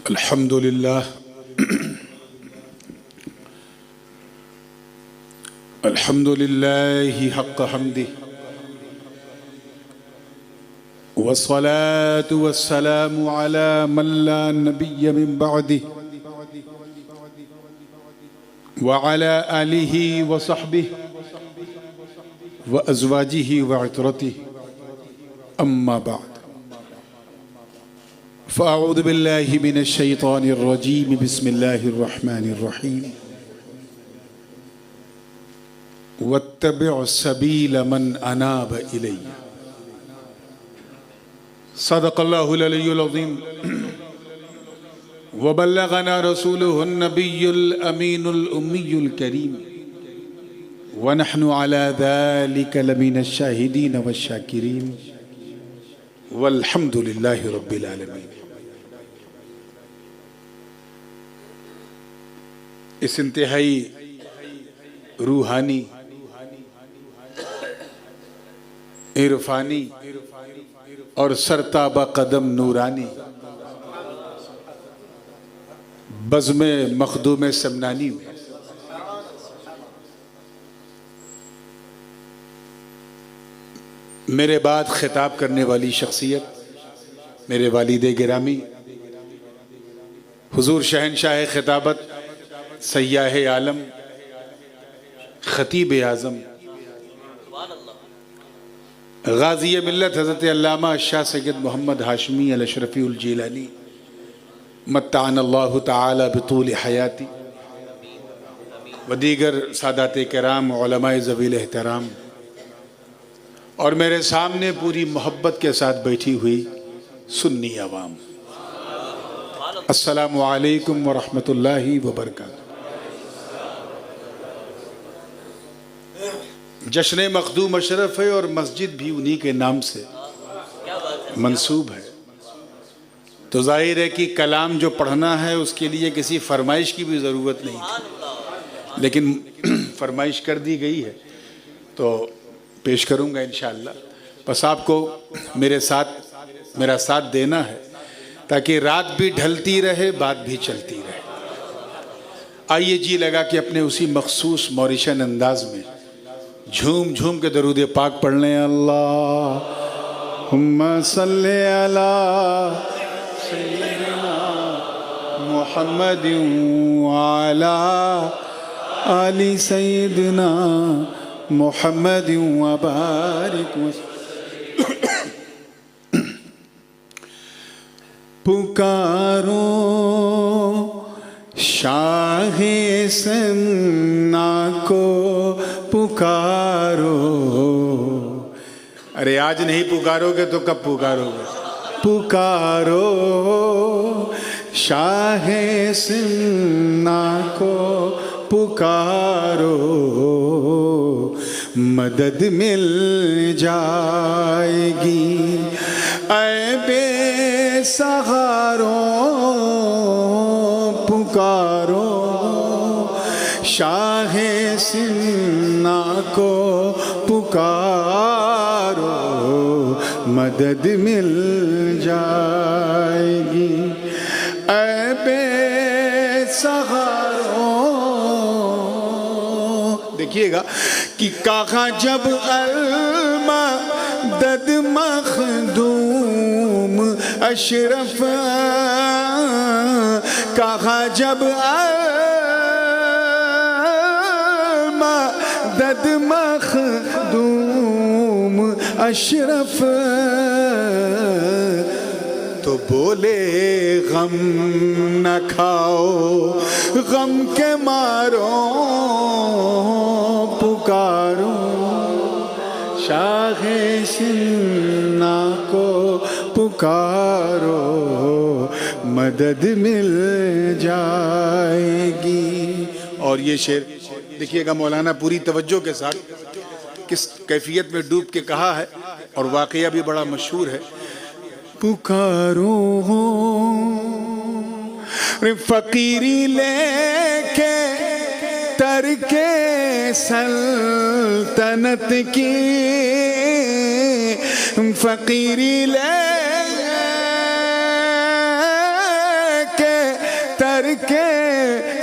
अल्हम्दुलिल्लाह अल्हम्दुलिल्लाहि हक़्क़ हम्दिही वस्सलातु वस्सलामु अला मन ला नबिय्य मिन बअदिही व अला आलिहि व सहबिही व अज़वाजिहि व इतरतिही अम्मा बअद फ़अऊज़ु बिल्लाहि मिनश शैतानिर रजीम बिस्मिल्लाहिर रहमानिर रहीम वत्तबि' सबील मन अनाब इलैया सदक़ल्लाहुल अलियुल अज़ीम व बल्लगना रसूलुहुन नबियुल अमीनुल उम्मियुल करीम व नहनु अला ज़ालिका लमिनश शाहिदीन वश शाकिरीन वल्हम्दुलिल्लाहि रब्बिल आलमीन। इस इंतहाई रूहानी इरफानी और सरताबा कदम नूरानी बज़्म मखदूम समनानी में मेरे बाद खिताब करने वाली शख्सियत मेरे वालिद गिरामी हुजूर शहनशाह खिताबत सय्याह आलम खतीब आज़म गाज़ी मिल्लत हज़रत अल्लामा शाह सैयद मोहम्मद हाशमी अल अशरफ़ी उल जीलानी मत्ताअन अल्लाहु तआला बितूल हयाती व दीगर सादात किराम उलमाए ज़वील एहतराम और मेरे सामने पूरी मोहब्बत के साथ बैठी हुई सुन्नी अवाम, अस्सलामु अलैकुम व रहमतुल्लाहि व बरकातुहू। जश्न मखदूम अशरफ है और मस्जिद भी उन्हीं के नाम से मंसूब है, तो जाहिर है कि कलाम जो पढ़ना है उसके लिए किसी फरमाइश की भी ज़रूरत नहीं थी, लेकिन फरमाइश कर दी गई है तो पेश करूँगा इंशाअल्लाह। बस आपको मेरा साथ देना है ताकि रात भी ढलती रहे, बात भी चलती रहे। आइए जी लगा कि अपने उसी मखसूस मौरिशन अंदाज में झूम झूम के दरूद पाक पढ़ लें। अल्लाहुम्मा सल्ली अला सय्यिदिना मुहम्मदिन व अला आलि सय्यिदिना मुहम्मदिन व बारिक पुकारो शाहे सन्ना को पुकारो। अरे आज नहीं पुकारोगे तो कब पुकारोगे? पुकारो शाहे सन्ना को पुकारो, मदद मिल जाएगी ऐ बेसहारों। पुकारो शाहे सिन्ना को पुकारो, मदद मिल जाएगी ऐ बेसहारों। देखिएगा कि कहा जब अल-मदद मखदूम अशरफ, कहा जब अल-मदद मखदूम अशरफ, तो बोले गम न खाओ गम के मारो। पुकारो शाहे सिन्ना को पुकारो, मदद मिल जाएगी। और ये शेर देखिएगा मौलाना पूरी तवज्जो के साथ किस कैफियत में डूब के कहा है, और वाक़या भी बड़ा मशहूर है। पुकारो फ़कीरी लेके तरके सल्तनत की, फ़कीरी लेके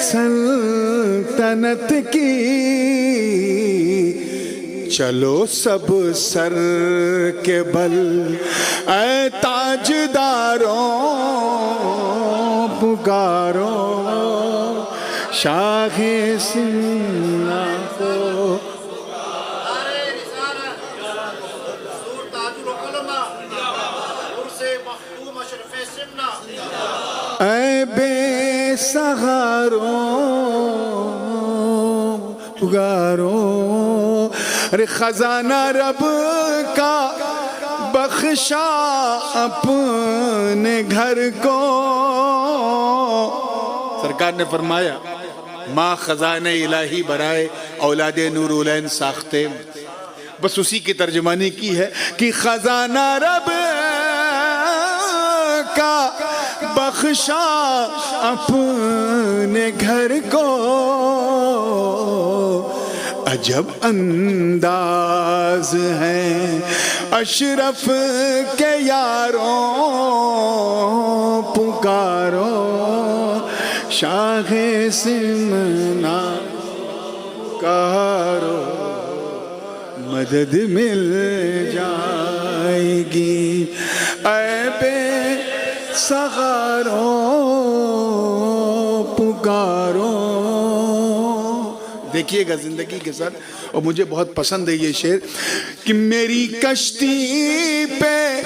सल्तनत की, चलो सब सर के बल ऐ ताजदारों, पुकारो शाहे सिन्ना को। ऐ बेसहारों पुकारो, अरे खजाना रब का बख्शा अपने घर को। सरकार ने फरमाया माँ खजाने इलाही बराए औलादे नूरुलैन साख्ते, बस उसी की तर्जमानी की है कि खजाना रब का बख्शा अपने घर को। अजब अंदाज है अशरफ के यारों, पुकारो शाहे सिमना पुकारो, मदद मिल जाएगी ऐ बेसहारों, पुकारो। देखिएगा जिंदगी के साथ, और मुझे बहुत पसंद है ये शेर कि मेरी कश्ती पे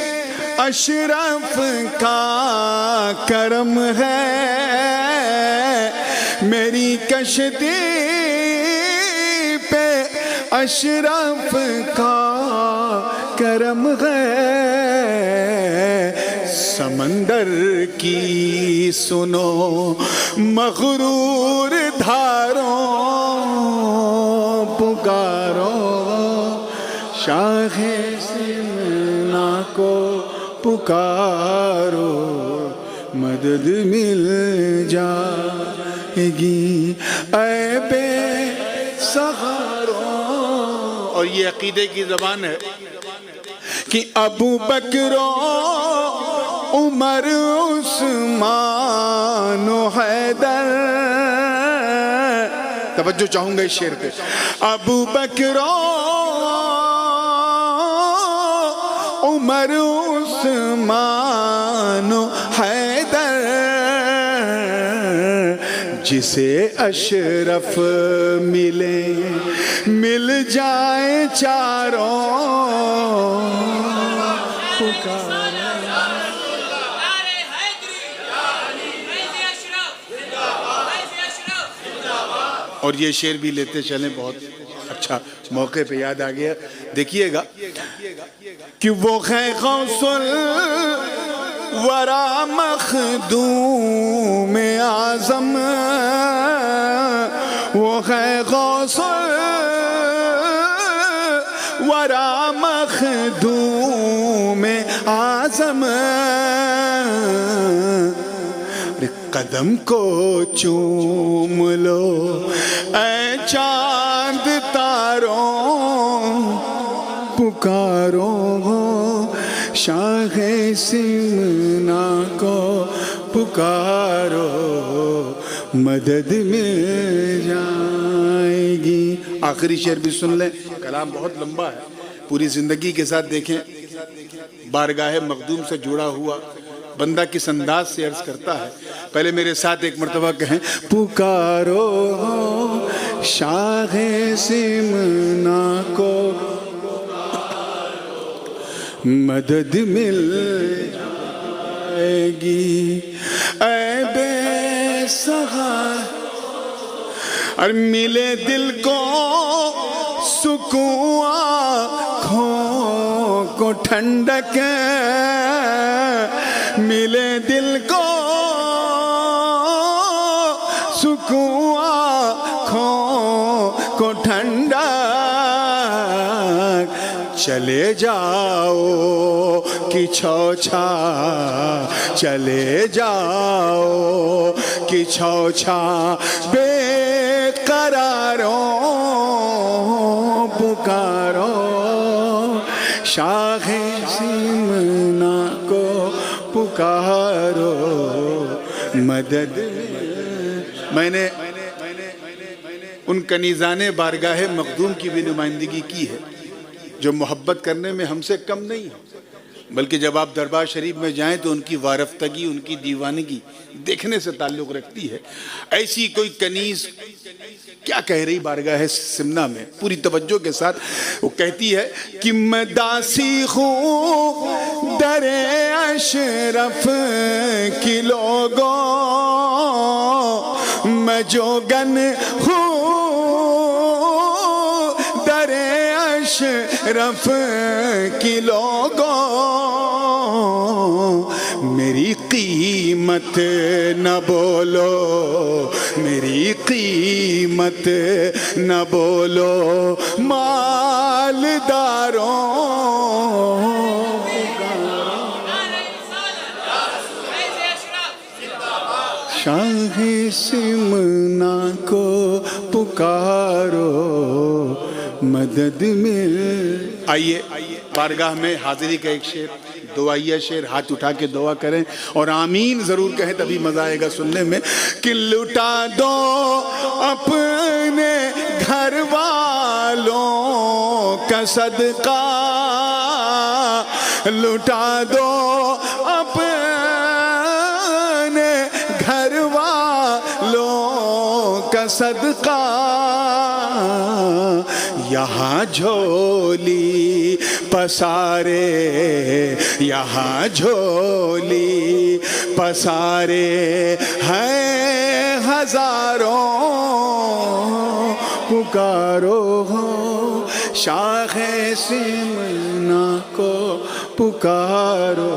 अशरफ का करम है, मेरी कश्ती पे अशरफ का करम है। समंदर की सुनो मगरूर धारों, पुकारो शाहे सिमना को, पुकारो मदद मिल जाएगी ऐ बेसहारों। और ये अकीदे की ज़बान है कि अबू बकरो उमर उस्मान हैदर, तवज्जो चाहूंगा इस शेर पे। अबू बकरो उमर उस्मान हैदर, जिसे अशरफ मिले मिल जाए चारों, पुकारो। और ये शेर भी लेते चलें, बहुत अच्छा मौके पे याद आ गया। देखिएगा कि वो है गौसुल वरा मखदूम आज़म, वो है गौसुल वरा मखदूम आज़म, कदम को चूम लो ऐ चांद तारों, पुकारो शाहे सिमना को, पुकारो मदद मिल जाएगी। आखिरी शेर भी सुन लें, कलाम बहुत लंबा है, पूरी जिंदगी के साथ देखें। बारगाहे मखदूम से जुड़ा हुआ बंदा किस अंदाज से अर्ज करता है। पहले मेरे साथ एक मर्तबा कहें, पुकारो शाहे सिमना को, मदद मिल जाएगी ऐ बेसहार। और मिले दिल को सुकून आँखों को ठंडक, मिले दिल को सुकून आँखों को ठंडक, चले जाओ कि छौछा, चले जाओ कि छौछा बेकरारों, पुकारो शाहे सिमना को, पुकारो मदद। मैंने उन कनीज़ाने बारगाह मखदूम की भी नुमाइंदगी की है जो मोहब्बत करने में हमसे कम नहीं है, बल्कि जब आप दरबार शरीफ में जाएं तो उनकी वारफ्तगी, उनकी दीवानगी देखने से ताल्लुक़ रखती है। ऐसी कोई कनीज़ क्या कह रही बारगाह सिमना में, पूरी तवज्जो के साथ वो कहती है कि मैं दासी हूँ दरे अशरफ की लोगों, मैं जोगन हूँ दरे अशरफ की लोगों, मेरी कीमत न बोलो, मेरी कीमत न बोलो मालदारों, शाहे सिमना को पुकारो मदद मिल। आइए बारगाह में हाजिरी का एक शेर, दुआइया शेर, हाथ उठा के दुआ करें और आमीन जरूर कहें, तभी मजा आएगा सुनने में। कि लुटा दो अपने घर वालों का सदका, लुटा दो अपने घर वालों का सदका, यहाँ झोली पसारे, यहाँ झोली पसारे हैं हजारों, पुकारो हो शाहे सिमना को पुकारो,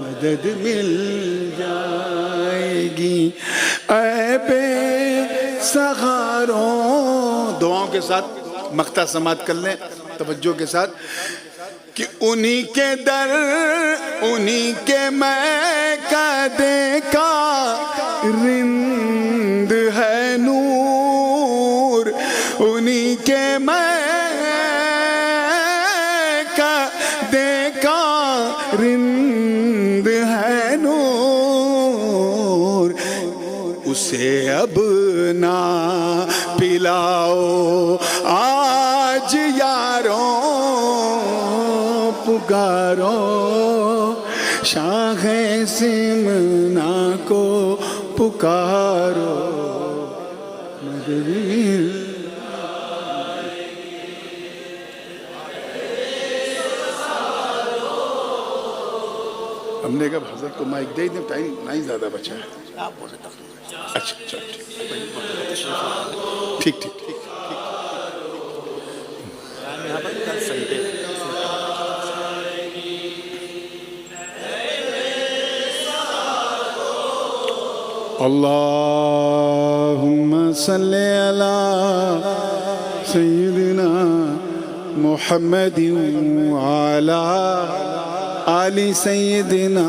मदद मिल जाएगी ऐ बेसहारों। दुआओं के साथ मख्ता समात कर लें तवज्जो के साथ कि उन्हीं के दर, उन्हीं के मैं कदे का रिंद है नूर, उन्हीं के मैं कदे का रिंद है नूर, उसे अब ना पिलाओ आज यारों, पुकारो शाहे सिमना को पुकारो, मदद मिल। हमने कहा हज़रत को माइक दे दें, टाइम नहीं ज़्यादा बचा है। अच्छा अच्छा ठीक ठीक ठीक। अल्लाहुम्मा सल्ली अला सय्यिदिना मुहम्मदिन व अला आलि सय्यिदिना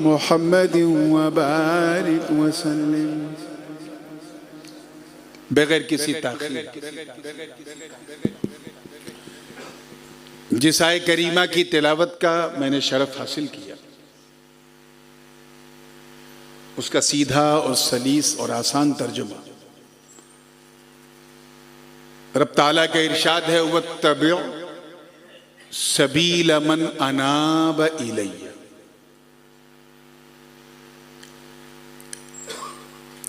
मुहम्मदिन व बारिक व सल्लिम। बगैर किसी ताख़ीर जिस आए करीमा की तिलावत का मैंने शरफ हासिल किया, उसका सीधा और सलीस और आसान तर्जुमा रब ताला का इरशाद है, वत्तबिअ सबील मन अनाब इलैया।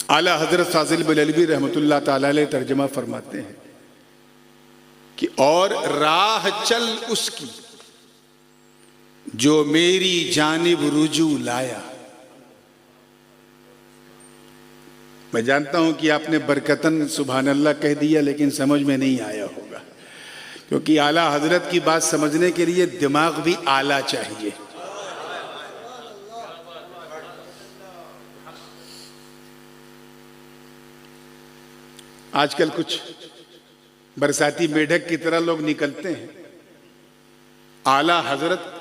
आला हजरत फाजिल बरेलवी रहमतुल्लाह ताला अलैह तर्जुमा फरमाते हैं कि और राह चल उसकी जो मेरी जानिब रुजू लाया। मैं जानता हूं कि आपने बरकतन सुभान अल्लाह कह दिया, लेकिन समझ में नहीं आया होगा, क्योंकि आला हजरत की बात समझने के लिए दिमाग भी आला चाहिए। आजकल कुछ बरसाती मेढक की तरह लोग निकलते हैं, आला हजरत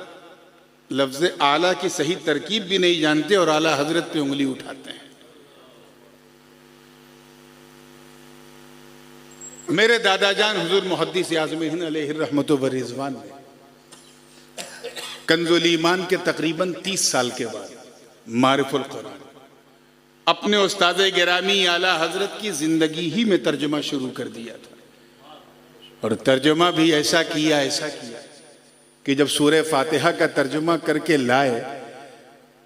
लफ्ज़ आला की सही तरकीब भी नहीं जानते और आला हजरत पे उंगली उठाते हैं। मेरे दादाजान हुजूर मुहद्दिस आज़म हिंद अलैहि रहमत व रिज़वान ने कंजुल ईमान के तकरीबन 30 साल के बाद मारिफुल कुरान अपने उस्ताद गिरामी आला हजरत की जिंदगी ही में तर्जुमा शुरू कर दिया था। और तर्जुमा भी ऐसा किया कि जब सूरह फातिहा का तर्जुमा करके लाए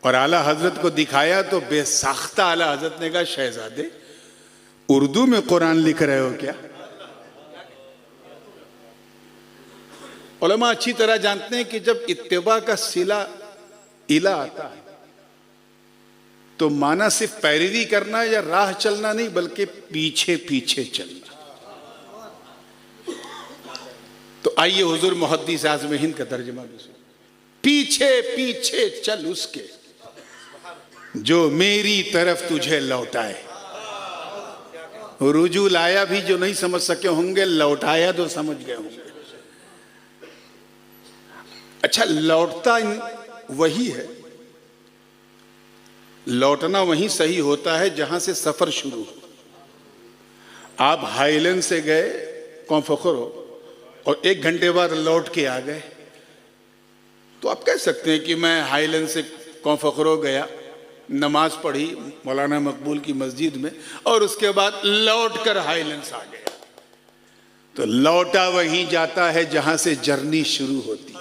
और आला हजरत को दिखाया तो बेसाख्ता आला हजरत ने कहा, शहजादे उर्दू में कुरान लिख रहे हो क्या? उलमा अच्छी तरह जानते हैं कि जब इत्तिबा का सिला इला आता है तो माना सिर्फ पैरवी करना या राह चलना नहीं, बल्कि पीछे पीछे चलना। तो आइए हुजूर मुहद्दिस आज़म हिंद का तर्जुमा भी सुनिए। पीछे पीछे चल उसके जो मेरी तरफ तुझे लौटाए। रुजू लाया भी जो नहीं समझ सके होंगे, लौटाया तो समझ गए होंगे। अच्छा, लौटता वही है, लौटना वहीं सही होता है जहां से सफर शुरू हो। आप हाईलैंड से गए कौफखरो और 1 घंटे बाद लौट के आ गए, तो आप कह सकते हैं कि मैं हाईलैंड से कौफखरो गया, नमाज पढ़ी मौलाना मकबूल की मस्जिद में और उसके बाद लौट कर हाईलैंड आ गया। तो लौटा वहीं जाता है जहां से जर्नी शुरू होती है।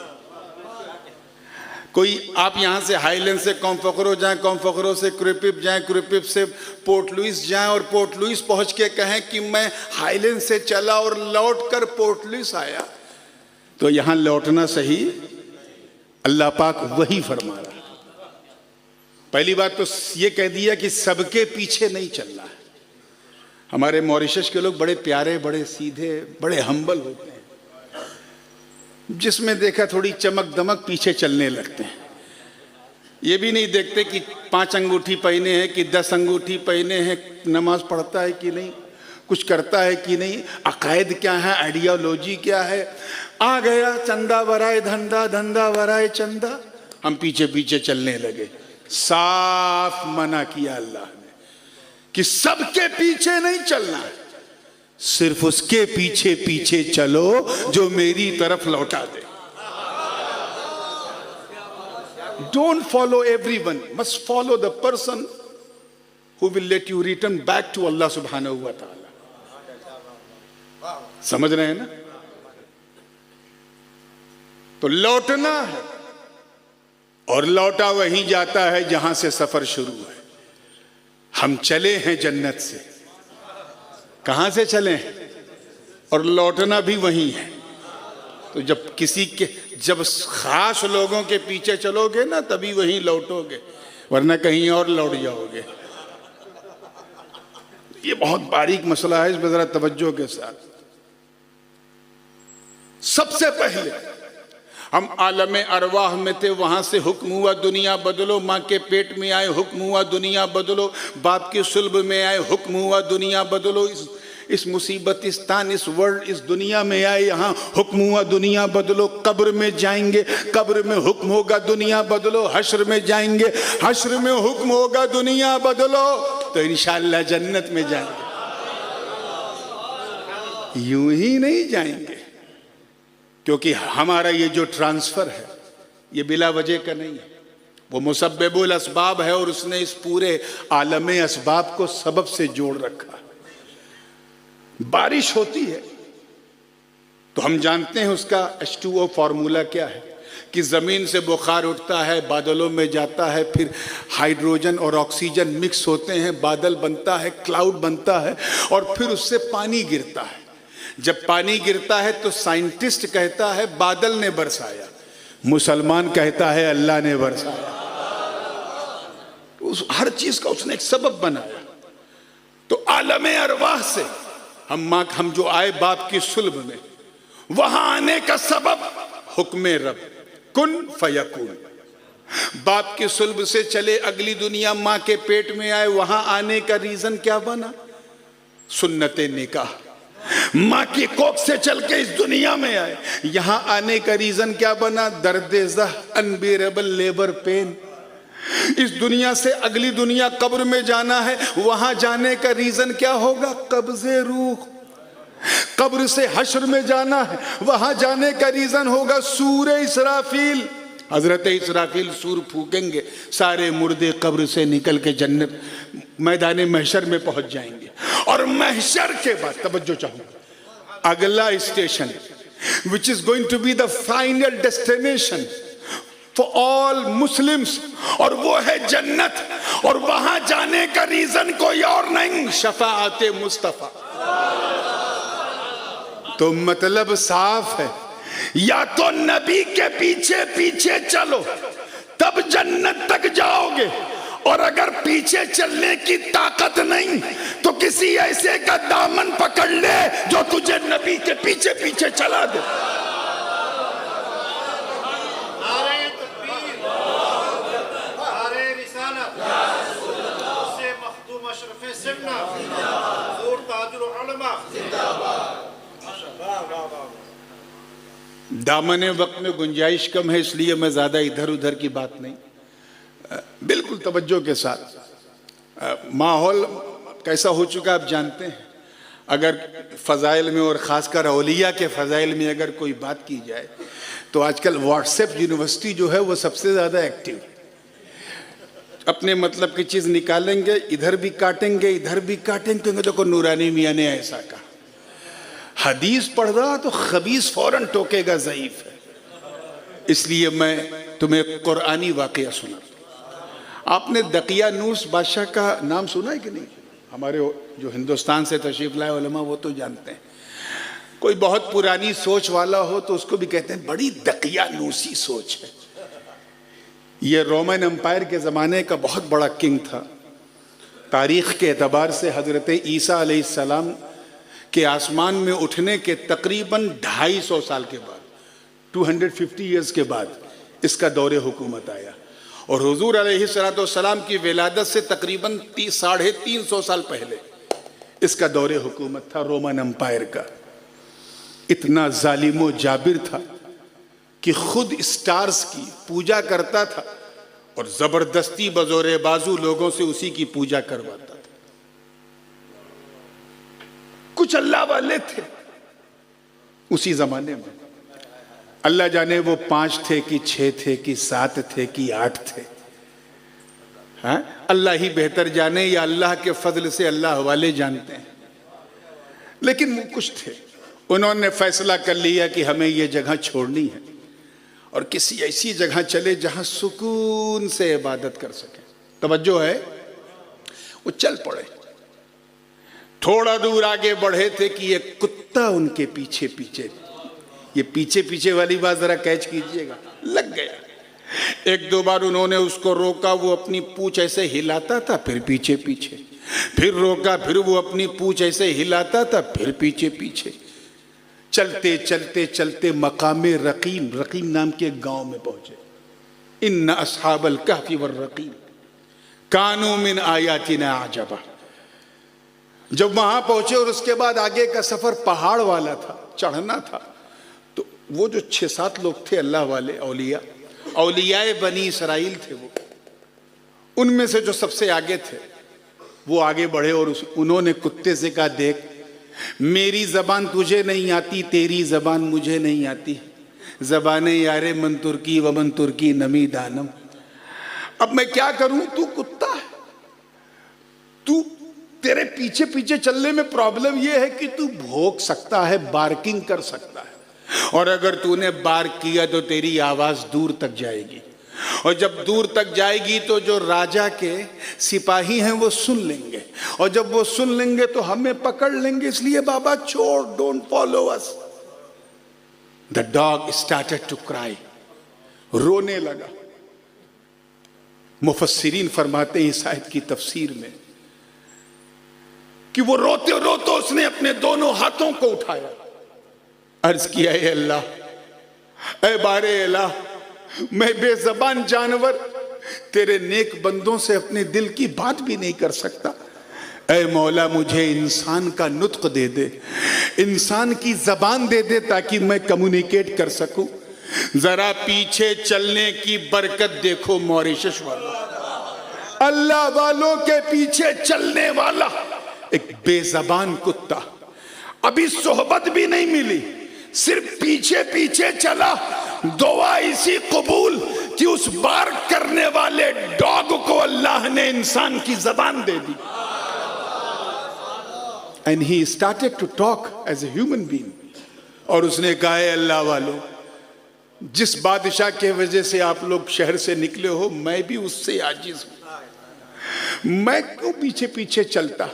कोई आप यहां से हाईलैंड से कौफखरो जाएं, कौफखरो से क्रिपिप जाएं, क्रिपिप से पोर्ट लुइस जाएं और पोर्ट लुइस पहुंच के कहें कि मैं हाईलैंड से चला और लौट कर पोर्ट लुइस आया, तो यहां लौटना सही अल्लाह पाक वही फरमा रहा है। पहली बात तो ये कह दिया कि सबके पीछे नहीं चलना है। हमारे मॉरिशस के लोग बड़े प्यारे, बड़े सीधे, बड़े हम्बल होते हैं, जिसमें देखा थोड़ी चमक दमक पीछे चलने लगते हैं। ये भी नहीं देखते कि 5 अंगूठी पहने हैं कि 10 अंगूठी पहने हैं, नमाज पढ़ता है कि नहीं, कुछ करता है कि नहीं, अकायद क्या है, आइडियोलॉजी क्या है। आ गया चंदा वराए धंधा, धंधा वराए चंदा, हम पीछे पीछे चलने लगे। साफ मना किया अल्लाह ने कि सबके पीछे नहीं चलना है, सिर्फ उसके पीछे पीछे चलो जो मेरी तरफ लौटा दे। Don't follow everyone, must follow the person who will let you return back to Allah सुब्हानहू व तआला। समझ रहे हैं ना? तो लौटना है और लौटा वहीं जाता है जहां से सफर शुरू है। हम चले हैं जन्नत से, कहां से चले हैं, और लौटना भी वहीं है। तो जब खास लोगों के पीछे चलोगे ना तभी वहीं लौटोगे, वरना कहीं और लौट जाओगे। ये बहुत बारीक मसला है, इसमें जरा तवज्जो के साथ। सबसे पहले हम आलमे अरवाह में थे, वहां से हुक्म हुआ दुनिया बदलो, माँ के पेट में आए हुक्म हुआ दुनिया बदलो, बाप के सुल्ब में आए हुक्म हुआ दुनिया बदलो, इस मुसीबतिस्तान इस वर्ल्ड इस दुनिया में आए, यहाँ हुक्म हुआ दुनिया बदलो। कब्र में जाएंगे, कब्र में हुक्म होगा दुनिया बदलो। हश्र में जाएंगे, हश्र में हुक्म होगा दुनिया बदलो। तो इंशाअल्लाह जन्नत में जाएंगे। यूं ही नहीं जाएंगे, क्योंकि हमारा ये जो ट्रांसफर है ये बिला वजह का नहीं है, वो मुसब्बिबुल असबाब है और उसने इस पूरे आलमे असबाब को सबब से जोड़ रखा। बारिश होती है तो हम जानते हैं उसका H2O फार्मूला क्या है, कि जमीन से बुखार उठता है, बादलों में जाता है, फिर हाइड्रोजन और ऑक्सीजन मिक्स होते हैं, बादल बनता है, क्लाउड बनता है, और फिर उससे पानी गिरता है। जब पानी गिरता है तो साइंटिस्ट कहता है बादल ने बरसाया, मुसलमान कहता है अल्लाह ने बरसाया। उस हर चीज का उसने एक सबब बनाया। तो आलमे अरवाह से हम जो आए बाप की सुल्ब में, वहां आने का सबब हुक्म रब कुन फयकून। बाप की सुल्ब से चले अगली दुनिया, माँ के पेट में आए, वहां आने का रीजन क्या बना? सुन्नत निकाह। माँ की कोख से चल के इस दुनिया में आए, यहां आने का रीजन क्या बना? दर्द-ए-ज़ह, अनबेरेबल लेबर पेन। इस दुनिया से अगली दुनिया कब्र में जाना है, वहां जाने का रीजन क्या होगा? कब्ज़े रूह। कब्र से हश्र में जाना है, वहां जाने का रीजन होगा सूरे इसराफील। हजरत इसराफील सूर फूकेंगे, सारे मुर्दे कब्र से निकल के जन्नत मैदान महशर में पहुंच जाएंगे। और महशर के बाद तवज्जो चाहूंगा, अगला station which is going to be the final destination for all Muslims, और वो है जन्नत। और वहां जाने का रीजन कोई और नहीं, शफाअते मुस्तफा। तो मतलब साफ है, या तो नबी के पीछे पीछे चलो तब जन्नत तक जाओगे, और अगर पीछे चलने की ताकत नहीं तो किसी ऐसे का दामन पकड़ ले जो तुझे नबी के पीछे पीछे चला दे। दामने वक्त में गुंजाइश कम है, इसलिए मैं ज्यादा इधर उधर की बात नहीं, बिल्कुल तवज्जो के साथ। माहौल कैसा हो चुका आप जानते हैं। अगर फ़ज़ाइल में और ख़ासकर औलिया के फ़ज़ाइल में अगर कोई बात की जाए तो आजकल व्हाट्सएप यूनिवर्सिटी जो है वो सबसे ज़्यादा एक्टिव। अपने मतलब की चीज़ निकालेंगे, इधर भी काटेंगे इधर भी काटेंगे। देखो नूरानी मियाँ ने ऐसा कहा, हदीस पढ़ रहा तो खबीस फौरन टोकेगा ज़ईफ है। इसलिए मैं तुम्हें कुरानी वाक़या सुना। आपने दकियानूस बादशाह का नाम सुना है कि नहीं? हमारे जो हिंदुस्तान से तशरीफ लाए उलमा वो तो जानते हैं। कोई बहुत पुरानी सोच वाला हो तो उसको भी कहते हैं बड़ी दकियानूसी सोच है। ये रोमन एम्पायर के ज़माने का बहुत बड़ा किंग था। तारीख़ के एतबार से हज़रत ईसा अलैहिस्सलाम के आसमान में उठने के तकरीबन 250 साल के बाद, 250 ईयर्स के बाद इसका दौरे हुकूमत आया। और हुजूर अलैहिस्सलाम की विलादत से तकरीबन 350 साल पहले इसका दौरे हुकूमत था रोमन एम्पायर का। इतना जालिम जाबिर था कि खुद स्टार्स की पूजा करता था और जबरदस्ती बजोरे बाजू लोगों से उसी की पूजा करवाता था। कुछ अल्लाह वाले थे उसी जमाने में, अल्लाह जाने वो 5 थे कि 6 थे कि 7 थे कि 8 थे। हाँ, अल्लाह ही बेहतर जाने, या अल्लाह के फजल से अल्लाह वाले जानते हैं। लेकिन वो कुछ थे, उन्होंने फैसला कर लिया कि हमें ये जगह छोड़नी है और किसी ऐसी जगह चले जहां सुकून से इबादत कर सके। तवज्जो है, वो चल पड़े। थोड़ा दूर आगे बढ़े थे कि एक कुत्ता उनके पीछे पीछे, ये पीछे पीछे वाली बात जरा कैच कीजिएगा, लग गया। 1-2 बार उन्होंने उसको रोका, वो अपनी पूंछ ऐसे हिलाता था, फिर पीछे पीछे, फिर रोका, फिर वो अपनी पूंछ ऐसे हिलाता था, फिर पीछे पीछे। चलते चलते चलते मकामे रकीम, रकीम नाम के एक गांव में पहुंचे। इन्ना अस्हाबल कहफी वर रकीम कानू मिन आयातिना अजबा। जब वहां पहुंचे और उसके बाद आगे का सफर पहाड़ वाला था, चढ़ना था, तो वो जो 6-7 लोग थे अल्लाह वाले औलिया, औलियाए बनी इसराइल थे वो, उनमें से जो सबसे आगे थे वो आगे बढ़े और उन्होंने कुत्ते से कहा, देख मेरी जबान तुझे नहीं आती, तेरी जबान मुझे नहीं आती, जबाने यारे मन तुर्की व मन तुर्की नमी दानम। अब मैं क्या करूं, तू कुत्ता है, तू, तेरे पीछे पीछे चलने में प्रॉब्लम यह है कि तू भौंक सकता है, बार्किंग कर सकता है, और अगर तूने बार्क किया तो तेरी आवाज दूर तक जाएगी, और जब दूर तक जाएगी तो जो राजा के सिपाही हैं वो सुन लेंगे, और जब वो सुन लेंगे तो हमें पकड़ लेंगे, इसलिए बाबा छोड़, don't follow us. The dog started to cry, रोने लगा। मुफस्सिरीन फरमाते हैं इस आयत की तफसीर में कि वो रोते रोते उसने अपने दोनों हाथों को उठाया, अर्ज किया, ए अल्लाह, ए बारे अल्लाह, मैं बेज़बान जानवर तेरे नेक बंदों से अपने दिल की बात भी नहीं कर सकता। ऐ मौला मुझे इंसान का नुत्क दे दे, इंसान की जबान दे दे ताकि मैं कम्युनिकेट कर सकूं। जरा पीछे चलने की बरकत देखो मॉरिशस वालों, अल्लाह वालों के पीछे चलने वाला एक बेजबान कुत्ता, अभी सोहबत भी नहीं मिली, सिर्फ पीछे पीछे चला, दुआ इसी कबूल कि उस बार करने वाले डॉग को अल्लाह ने इंसान की जबान दे दी। And he started to talk as a human being. और उसने कहा है अल्लाह वालों, जिस बादशाह के वजह से आप लोग शहर से निकले हो, मैं भी उससे आजिज हूं। मैं क्यों पीछे पीछे चलता?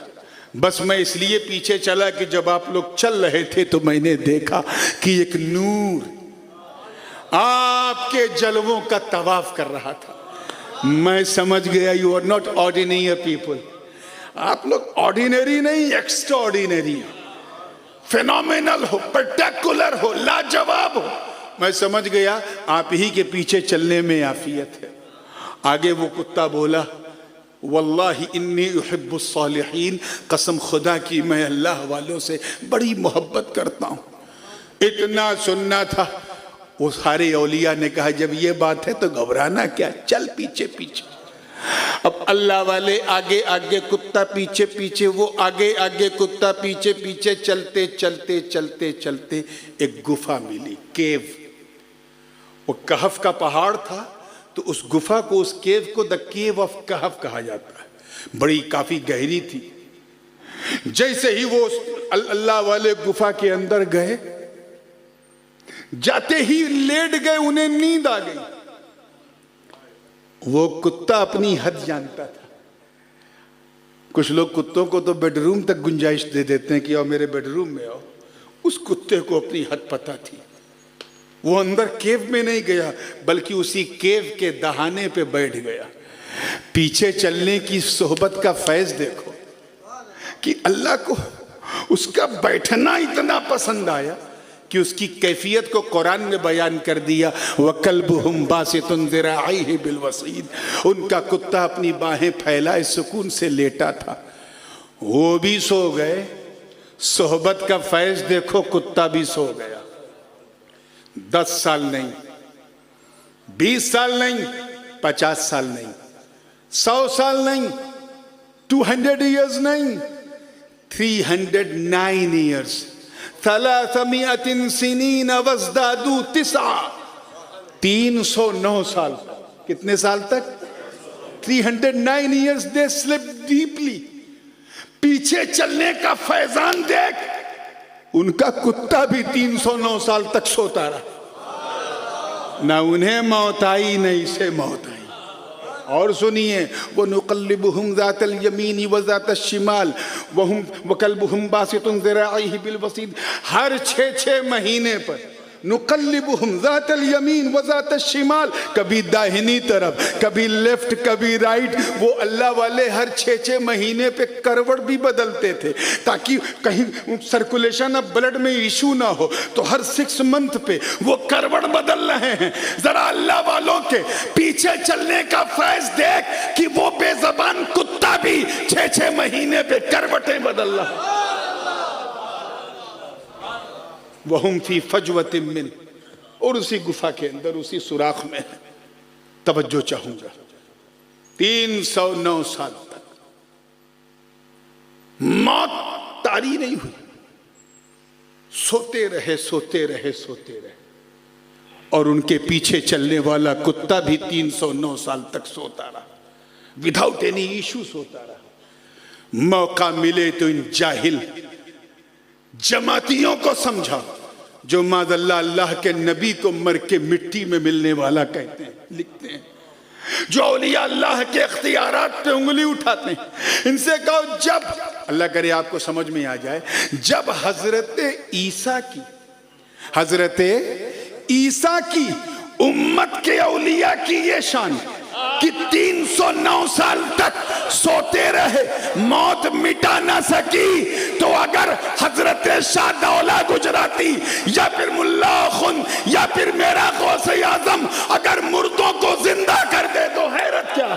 बस मैं इसलिए पीछे चला कि जब आप लोग चल रहे थे तो मैंने देखा कि एक नूर आपके जलवों का तवाफ कर रहा था। मैं समझ गया you are not ordinary people. आप लोग ऑर्डिनरी नहीं, एक्स्ट्रा ऑर्डिनरी हो, फेनोमेनल हो, पर्टिकुलर हो, लाजवाब हो। मैं समझ गया आप ही के पीछे चलने में आफियत है। आगे वो कुत्ता बोला, वल्लाहि इन्नी उहिब्बुस सालिहीन, कसम खुदा की मैं अल्लाह वालों से बड़ी मोहब्बत करता हूँ। इतना सुनना था। वो सारे औलिया ने कहा जब ये बात है तो घबराना क्या, चल पीछे पीछे। अब अल्लाह वाले आगे आगे, कुत्ता पीछे पीछे, वो आगे आगे, कुत्ता पीछे पीछे, चलते चलते चलते चलते एक गुफा मिली, केव। वो कहफ का पहाड़ था, तो उस गुफा को, उस केव को द केव ऑफ कहफ कहा जाता है। बड़ी काफी गहरी थी। जैसे ही वो अल्लाह वाले गुफा के अंदर गए, जाते ही लेट गए, उन्हें नींद आ गई। वो कुत्ता अपनी हद जानता था। कुछ लोग कुत्तों को तो बेडरूम तक गुंजाइश दे देते हैं कि आओ मेरे बेडरूम में आओ। उस कुत्ते को अपनी हद पता थी। वो अंदर केव में नहीं गया, बल्कि उसी केव के दहाने पे बैठ गया। पीछे चलने की सोहबत का फैज देखो कि अल्लाह को उसका बैठना इतना पसंद आया कि उसकी कैफियत को कुरान ने बयान कर दिया। वकल्बुहुम बासितुन ज़िराइहि बिल वसीद। उनका कुत्ता अपनी बाहें फैलाए सुकून से लेटा था। वो भी सो गए। सोहबत का फैज देखो, कुत्ता भी सो गया। 10 साल नहीं, 20 साल नहीं, 50 साल नहीं, 100 साल नहीं, 200 years नहीं, 309 years, 300 सिनीन वज़दादू 9, 309 साल। कितने साल तक? 309 years they slept deeply। पीछे चलने का फैजान देख, उनका कुत्ता भी 309 साल तक सोता रहा। ना उन्हें मौत आई, न इसे मौत आई। और सुनिए, वो नुक़ल्लिबुहुम ज़ातल यमीनी व ज़ातश शिमाल व कल्बुहुम बासितुन ज़िराइहि बिल वसीद। हर 6-6 महीने पर नुक़ल्लिबुहुम ज़ातल यमीन व ज़ातश शिमाल, कभी दाहिनी तरफ, कभी लेफ्ट, कभी राइट। वो अल्लाह वाले हर 6-6 महीने पे करवट भी बदलते थे ताकि कहीं सर्कुलेशन ऑफ ब्लड में इशू ना हो। तो हर 6 मंथ पे वो करवट बदल रहे हैं। जरा अल्लाह वालों के पीछे चलने का फैज देख कि वो बेज़बान कुत्ता भी 6-6 महीने पे करवटें बदल रहा है। वहुम फी फजवतिन मिन, और उसी गुफा के अंदर, उसी सुराख में है। तवज्जो चाहूंगा, 309 साल तक मौत तारी नहीं हुई। सोते रहे, सोते रहे, सोते रहे। और उनके पीछे चलने वाला कुत्ता भी 309 साल तक सोता रहा, विदाउट एनी इशू सोता रहा। मौका मिले तो इन जाहिल जमातियों को समझा जो माज़अल्लाह अल्लाह के नबी को मर के मिट्टी में मिलने वाला कहते हैं, लिखते हैं, जो औलिया अल्लाह के इख्तियारात पे उंगली उठाते हैं। इनसे कहो, जब अल्लाह करे आपको समझ में आ जाए, जब हजरत ईसा की उम्मत के औलिया की ये शान कि 309 साल तक सोते रहे, मौत मिटा ना सकी, तो अगर हजरत शाह दौला गुजराती या फिर मुल्ला खुन या फिर मेरा गौसे आजम अगर मुर्दों को जिंदा कर दे तो हैरत क्या।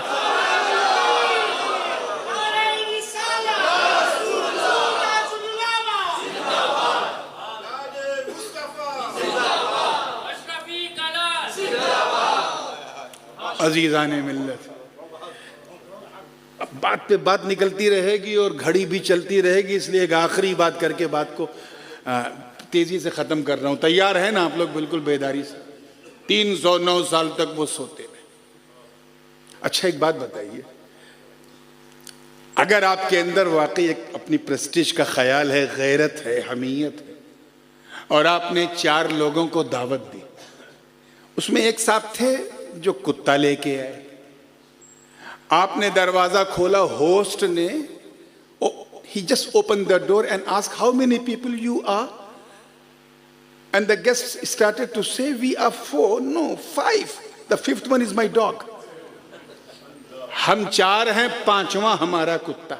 अजीज़ाने मिल्लत, अब बात पे बात निकलती रहेगी और घड़ी भी चलती रहेगी, इसलिए एक आखिरी बात करके बात को तेजी से ख़त्म कर रहा हूँ। तैयार है ना आप लोग? बिल्कुल बेदारी से। 309 साल तक वो सोते रहे। अच्छा एक बात बताइए, अगर आपके अंदर वाकई एक अपनी प्रेस्टीज का ख्याल है, गैरत है, हमीयत है, और आपने 4 लोगों को दावत दी, उसमें एक साहब थे जो कुत्ता लेके आए, आपने दरवाजा खोला, होस्ट ने he just opened the door and asked how many people you are, and the guests started to say we are 4, no 5, the 5th one is my dog. हम 4 हैं, 5वां हमारा कुत्ता।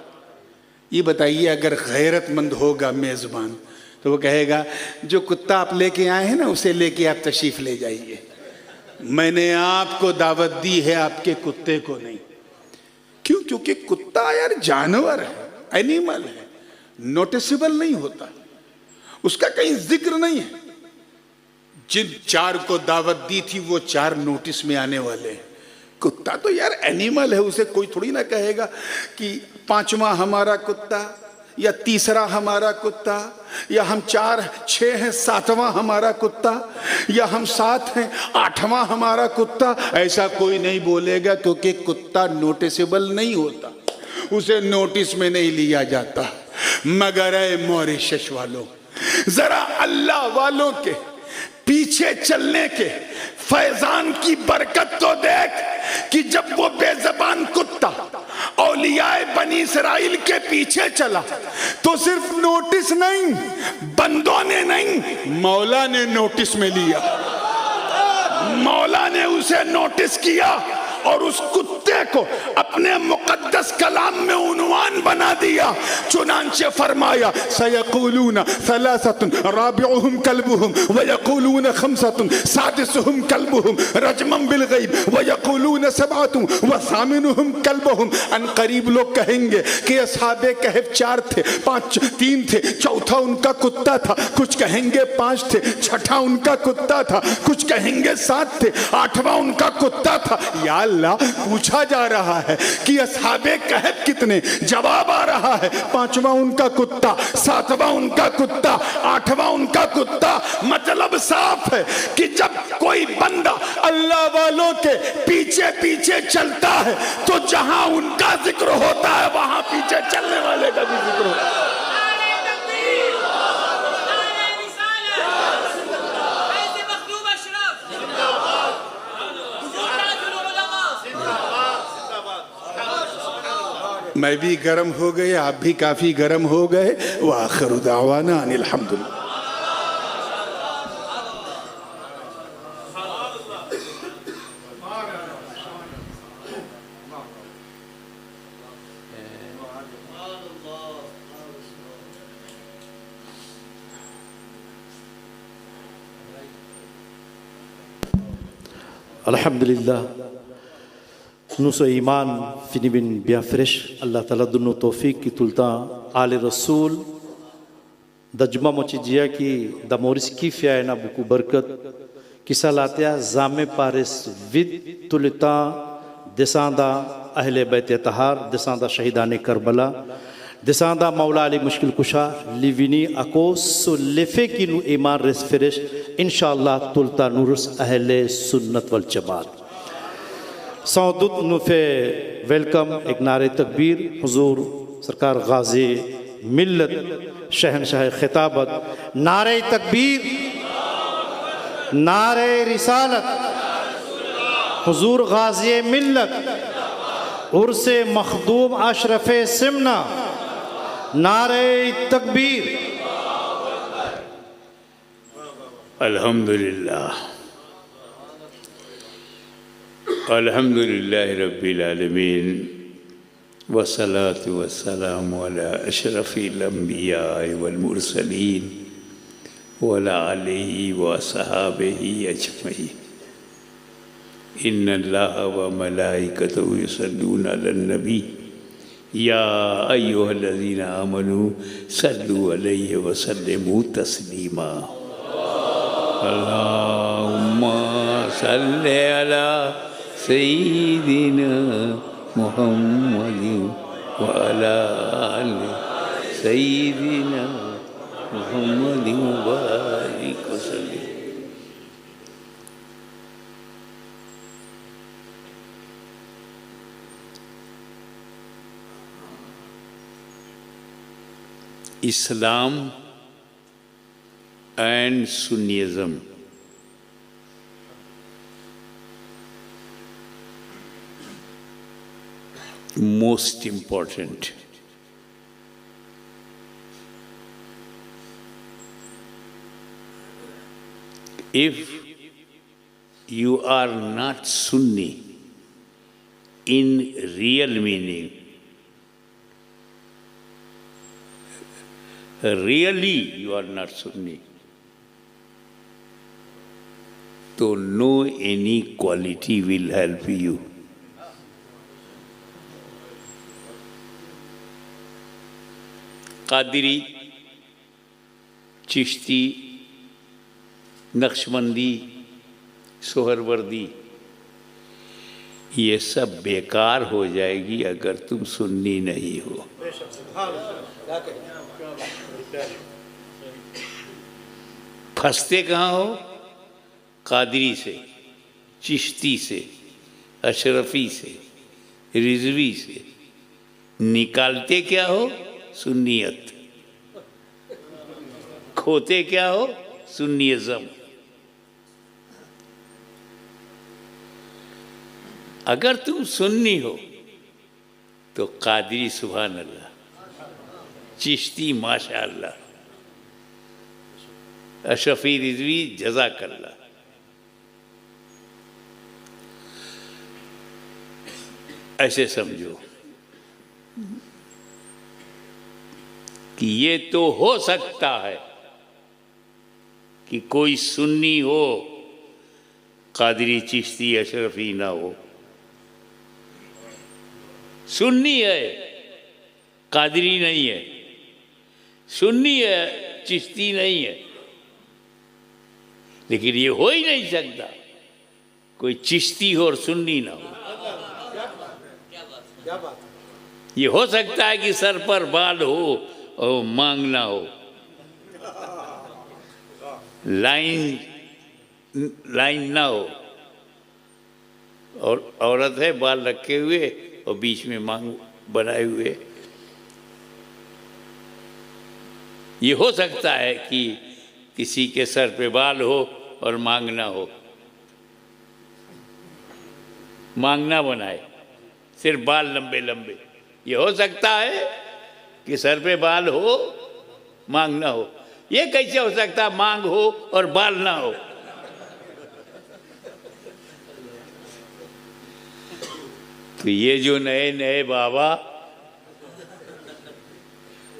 ये बताइए अगर गैरतमंद होगा मेजबान तो वो कहेगा जो कुत्ता आप लेके आए हैं ना उसे लेके आप तशरीफ ले जाइए, मैंने आपको दावत दी है, आपके कुत्ते को नहीं। क्यों? क्योंकि कुत्ता यार जानवर है, एनिमल है, नोटिसेबल नहीं होता, उसका कहीं जिक्र नहीं है। जिन 4 को दावत दी थी वो 4 नोटिस में आने वाले हैं। कुत्ता तो यार एनिमल है, उसे कोई थोड़ी ना कहेगा कि 5वां हमारा कुत्ता या 3रा हमारा कुत्ता, या हम 4 6 हैं 7वां हमारा कुत्ता, या हम 7 हैं 8वां हमारा कुत्ता। ऐसा कोई नहीं बोलेगा क्योंकि कुत्ता नोटिसेबल नहीं होता, उसे नोटिस में नहीं लिया जाता। मगर ऐ मॉरिशस वालों, जरा अल्लाह वालों के पीछे चलने के फैजान की बरकत तो देख कि जब वो बेज़बान कुत्ता औलियाए बनी इसराइल के पीछे चला तो सिर्फ नोटिस नहीं, बंदों ने नहीं, मौला ने नोटिस में लिया। मौला ने उसे नोटिस किया और उस कुत्ते को अपने मुकद्दस कलाम में उन्वान बना दिया। चुनांचे फरमाया सयक़ूलून सलासतुन राबिउहुम कल्बुहुम व यक़ूलून खम्सतुन सादिसुहुम कल्बुहुम रजमन बिल गैब व यक़ूलून सबअतुन व सामिनुहुम कल्बुहुम। अन करीब लोग कहेंगे कि असहाबे कहफ 4 थे, 3 थे, चौथा उनका कुत्ता था, कुछ कहेंगे 5 थे, छठा उनका कुत्ता था, कुछ कहेंगे 7 थे, 8वां उनका कुत्ता था। या अल्लाह, पूछा जा रहा है कि असहाबे कहफ कितने? जवाब आ रहा है 5वां उनका कुत्ता, 7वां उनका कुत्ता, 8वां उनका कुत्ता। मतलब साफ है कि जब कोई बंदा अल्लाह वालों के पीछे पीछे चलता है तो जहां उनका जिक्र होता है वहां पीछे चलने वाले का भी जिक्र होता है। मैं भी गर्म हो गए, आप भी काफी गर्म हो गए। व आखिरु दावाना अनिल हम्दुलिल्लाह। अल्हम्दुलिल्लाह नुसो ईमान फिनिबिन बियाफ्रेश अल्लाह ताला दुन्नो तौफीक की तुलता आले रसूल दजमा मोचिजिया की दमोरिस की फ़ियाना बुकु बरकत किसा लातिया जामे पारिस विद तुलता दिसांदा अहले बैत तहार दिसांदा शहीदाने करबला दिसांदा मौला अली मुश्किल कुशा लिविनी अकोसो लेफे की नु ईमान रेस्फिरिश इंशाअल्लाह तुलता नूरुस अहले सुन्नत वल जमात सौदुत नुफे वेलकम एक नारे तकबीर हुजूर सरकार गाजी मिल्लत शहनशाह खिताबत नारे तकबीर नारे रिसालत हुजूर गाजी मिल्लत उर्से मखदूम अशरफ सिमना नारे तकबीर। अल्हम्दुलिल्लाह अल्हम्दुलिल्लाह रब्बिल आलमीन वस्सलातु वस्सलामु अला अशरफिल अंबिया वल मुरसलीन व अला आलिहि व अस्हाबिहि अजमईन। इन्नल्लाह व मलाइकतहु युसल्लूना अलन नबी या अय्युहल्लज़ीना आमनू सल्लु अलैहि व सल्लिमू तस्लीमा। अल्लाहुम्मा सल्लि अला सय्यिदिना मुहम्मदिन व अला आलि सय्यिदिना मुहम्मदिन व बारिक वसल्लिम। Islam and Sunnism. Most important. If you are not Sunni in real meaning, really you are not Sunni, so no any quality will help you. Qadiri, Chishti, Naqshbandi, Suhrawardy, ये सब बेकार हो जाएगी अगर तुम सुन्नी नहीं हो। फंसते कहाँ हो? कादरी से, चिश्ती से, अशरफी से, रिजवी से। निकालते क्या हो? सुन्नियत। खोते क्या हो? सुन्नियज़म। अगर तुम सुन्नी हो तो कादरी सुभान अल्लाह, चिश्ती माशा अल्लाह, अशफी रिजवी जज़ाकल्लाह। ऐसे समझो कि ये तो हो सकता है कि कोई सुन्नी हो, कादरी चिश्ती अशरफी ना हो। सुन्नी है, कादरी नहीं है, सुन्नी है, चिश्ती नहीं है। लेकिन ये हो ही नहीं सकता कोई चिश्ती हो और सुन्नी ना हो। ये हो सकता है कि सर पर बाल हो और मांग ना हो, लाइन ना हो, और औरत है बाल रखे हुए और बीच में मांग बनाए हुए। ये हो सकता है कि किसी के सर पे बाल हो और मांग ना हो, मांग ना बनाए, सिर्फ बाल लंबे लंबे। ये हो सकता है कि सर पे बाल हो, मांग ना हो। ये कैसे हो सकता मांग हो और बाल ना हो? तो ये जो नए नए बाबा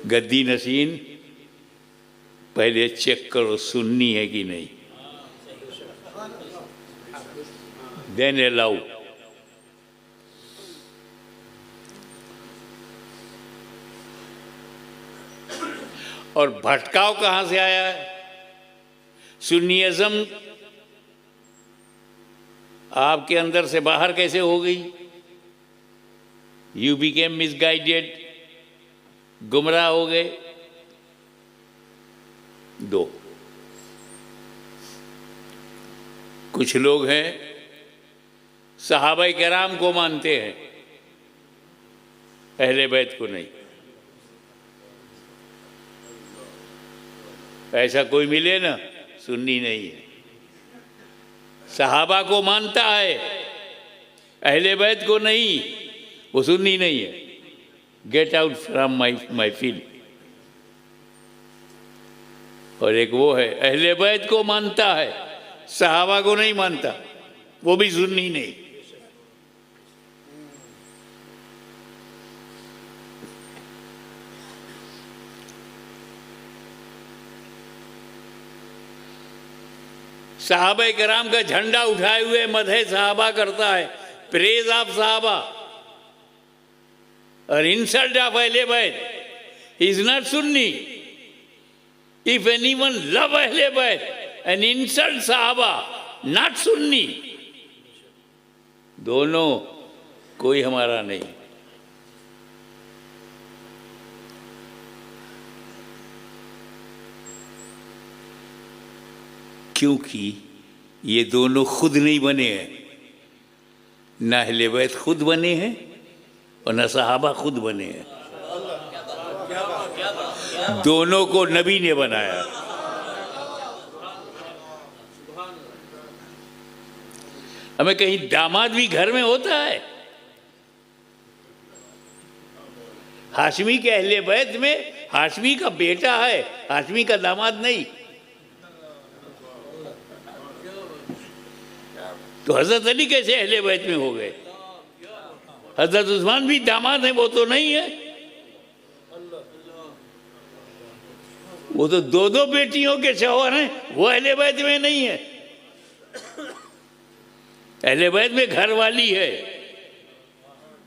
गद्दी नशीन, पहले चेक करो सुन्नी है कि नहीं, देन अलाउ। और भटकाव कहाँ से आया है? सुन्नियज़म आपके अंदर से बाहर कैसे हो गई? यू बिकेम मिसगाइडेड, गुमराह हो गए। दो, कुछ लोग हैं सहाबाए किराम को मानते हैं, अहले बैत को नहीं। ऐसा कोई मिले ना, सुन्नी नहीं है। सहाबा को मानता है, अहले बैत को नहीं, वो सुन्नी नहीं है। Get out from my field. और एक वो है अहले बैत को मानता है, सहाबा को नहीं मानता, वो भी सुन्नी नहीं। सहाबा किराम का झंडा उठाए हुए मदहे सहाबा करता है, प्रेज ऑफ सहाबा, और इंसल्ट ऑफ अहले बैत is not Sunni. If anyone love अहले बैत एंड इंसल्ट सहाबा, नॉट सुन्नी। दोनों कोई हमारा नहीं। क्योंकि ये दोनों खुद नहीं बने हैं, ना अहले बैत खुद बने हैं और ना सहाबा खुद बने हैं। दोनों को नबी ने बनाया। हमें कहीं दामाद भी घर में होता है? हाशमी के अहले बैत में हाशमी का बेटा है, हाशमी का दामाद नहीं। तो हजरत अली कैसे अहले बैत में हो गए? हजरत उस्मान भी दामाद है, वो तो नहीं है। वो तो दो दो बेटियों के शौहर हैं, वो अहले बैत में नहीं है। अहले बैत में घर वाली है,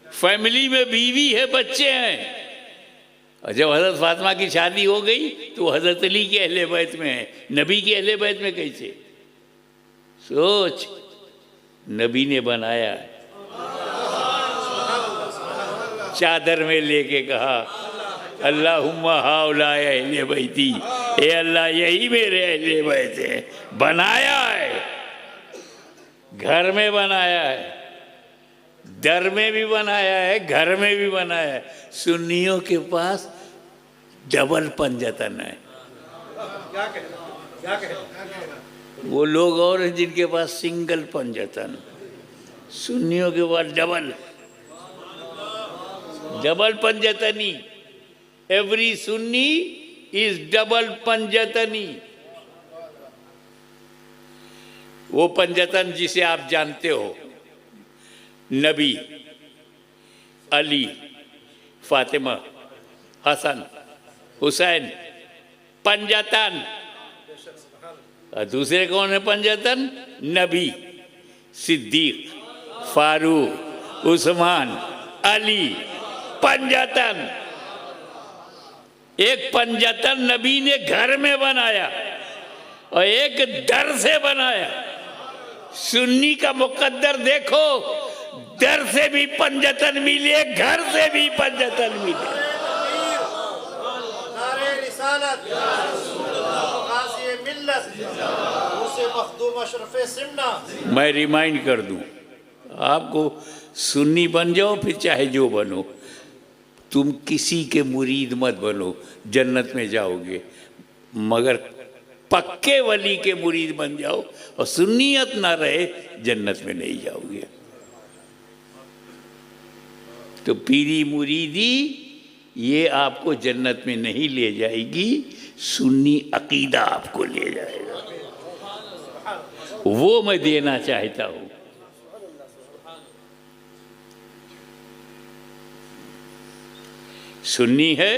फैमिली में बीवी है, बच्चे हैं। और जब हजरत फातिमा की शादी हो गई तो वो हजरत अली के अहले बैत में है, नबी के अहले बैत में कैसे? सोच, नबी ने बनाया है। चादर में लेके कहा अल्लाहुम्मा हाउलाए अहले बैती, ए अल्लाह यही मेरे अहले बैत है। बनाया है, घर में बनाया है, दर में भी बनाया है, घर में भी बनाया है। सुन्नियों के पास डबल पंजतन है। वो लोग और हैं जिनके पास सिंगल पंजतन, सुन्नियों के पास डबल डबल पंजतनी। एवरी सुन्नी इज डबल पंजतनी। वो पंजतन जिसे आप जानते हो, नबी, अली, फातिमा, हसन, हुसैन, पंजतन। और दूसरे कौन है पंजतन? नबी, सिद्दीक, फारूक, उस्मान, अली, पंजतन। एक पंजतन नबी ने घर में बनाया और एक दर से बनाया। सुन्नी का मुकद्दर देखो, दर से भी पंजतन मिले, घर से भी पंजतन मिले। मैं रिमाइंड कर दूं आपको, सुन्नी बन जाओ फिर चाहे जो बनो, तुम किसी के मुरीद मत बनो, जन्नत में जाओगे। मगर पक्के वली के मुरीद बन जाओ और सुन्नियत ना रहे, जन्नत में नहीं जाओगे। तो पीरी मुरीदी ये आपको जन्नत में नहीं ले जाएगी, सुन्नी अकीदा आपको ले जाएगा। वो मैं देना चाहता हूं। सुन्नी है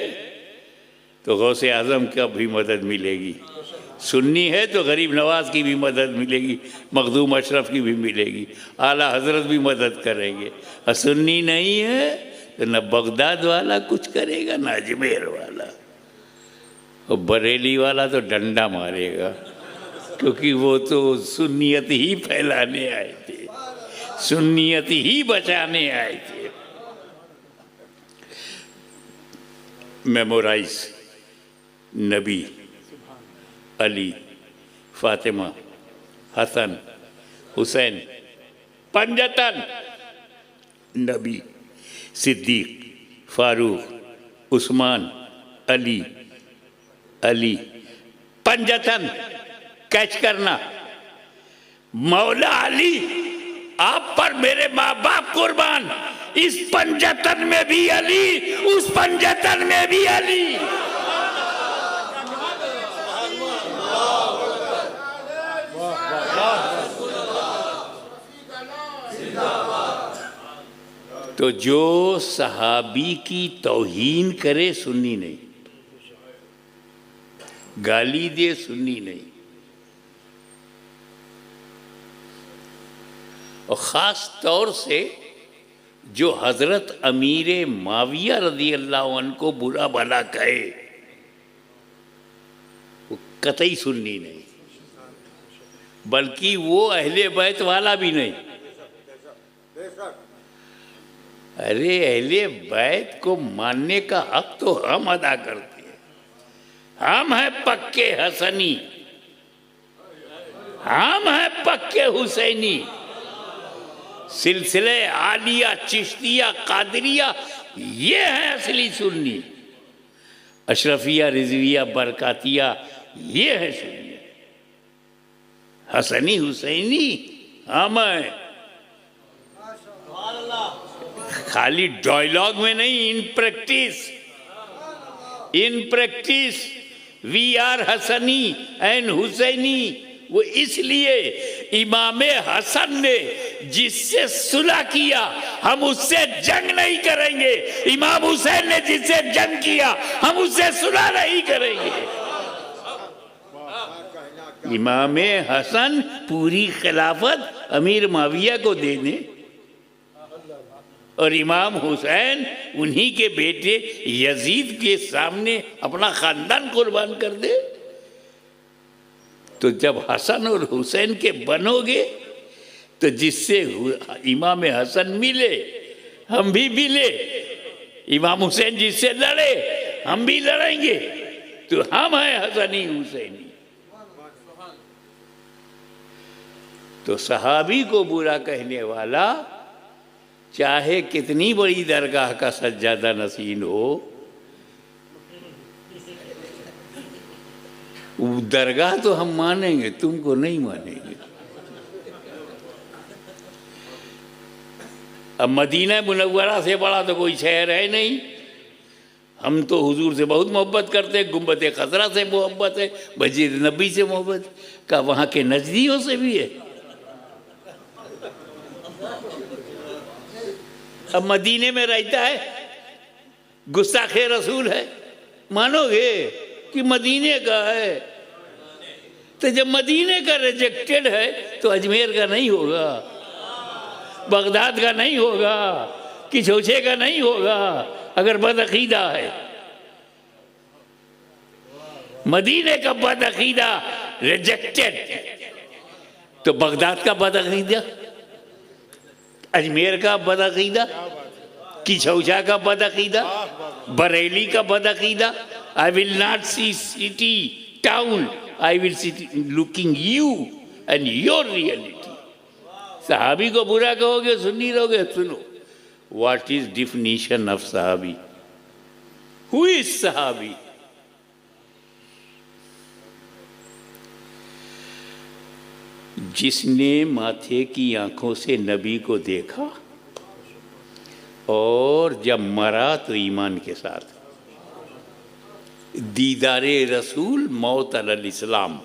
तो गौसे आजम का भी मदद मिलेगी, सुन्नी है तो गरीब नवाज की भी मदद मिलेगी, मखदूम अशरफ की भी मिलेगी, आला हजरत भी मदद करेंगे। और सुन्नी नहीं है तो न बगदाद वाला कुछ करेगा, न अजमेर वाला, और बरेली वाला तो डंडा मारेगा, क्योंकि वो तो सुन्नियत ही फैलाने आए थे, सुन्नियत ही बचाने आए थे। मेमोराइज नबी, अली, फातिमा, हसन, हुसैन, पंजतन, नबी, सिद्दीक, फारूक, उस्मान, अली, अली, पंजतन। कैच करना, मौला अली आप पर मेरे माँ बाप कुर्बान, इस पंजतन में भी अली, उस पंजतन में भी अली। तो जो सहाबी की तौहीन करे सुन्नी नहीं, गाली दे सुन्नी नहीं। और ख़ास तौर से जो हज़रत अमीर माविया रज़ी अल्लाह अन्हु को बुरा भला कहे, वो कतई सुन्नी नहीं, बल्कि वो अहले बैत वाला भी नहीं। अरे अहले बैत को मानने का हक तो हम अदा करते हैं। हम हैं पक्के हसनी, हम हैं पक्के हुसैनी। सिलसिले आलिया, चिश्तिया, कादरिया, ये है असली सुन्नी। अशरफिया, रिजविया, बरकातिया, ये है सुन्नी। हसनी हुसैनी हम हैं, खाली डायलॉग में नहीं, in practice. In practice we are Hasani and Husaini. वो इसलिए इमाम हसन ने जिससे सुलह किया हम उससे जंग नहीं करेंगे, इमाम हुसैन ने जिससे जंग किया हम उससे सुलह नहीं करेंगे। इमाम हसन पूरी खिलाफत अमीर माविया को दे दें और इमाम हुसैन उन्हीं के बेटे यजीद के सामने अपना खानदान कुर्बान कर दे। तो जब हसन और हुसैन के बनोगे तो जिससे इमाम हसन मिले हम भी मिले, इमाम हुसैन जिससे लड़े हम भी लड़ेंगे। तो हम हैं हसनी हुसैनी। तो सहाबी को बुरा कहने वाला चाहे कितनी बड़ी दरगाह का सज्जादा नसीन हो, दरगाह तो हम मानेंगे, तुमको नहीं मानेंगे। अब मदीना मुनव्वरा से बड़ा तो कोई शहर है नहीं। हम तो हुजूर से बहुत मोहब्बत करते हैं, गुंबद खजरा से मोहब्बत है, मस्जिद नबी से मोहब्बत का, वहाँ के नजदीकों से भी है। अब मदीने में रहता है, गुस्ताखे रसूल है, मानोगे कि मदीने का है? तो जब मदीने का रिजेक्टेड है तो अजमेर का नहीं होगा, बगदाद का नहीं होगा, किछोछे का नहीं होगा। अगर बदअकीदा है, मदीने का बदअकीदा रिजेक्टेड, तो बगदाद का बदअकीदा, अजमेर का बदअकीदा, किछौछा का बदअकीदा, बरेली का बदअकीदा। I will not see city town, I will see looking you and your reality. सहाबी को बुरा कहोगे, सुन्नी रहोगे। सुनो, व्हाट इज डिफिनीशन ऑफ सहाबी? हु इज सहाबी? जिसने माथे की आंखों से नबी को देखा और जब मरा तो ईमान के साथ। दीदारे रसूल मौत अल इस्लाम।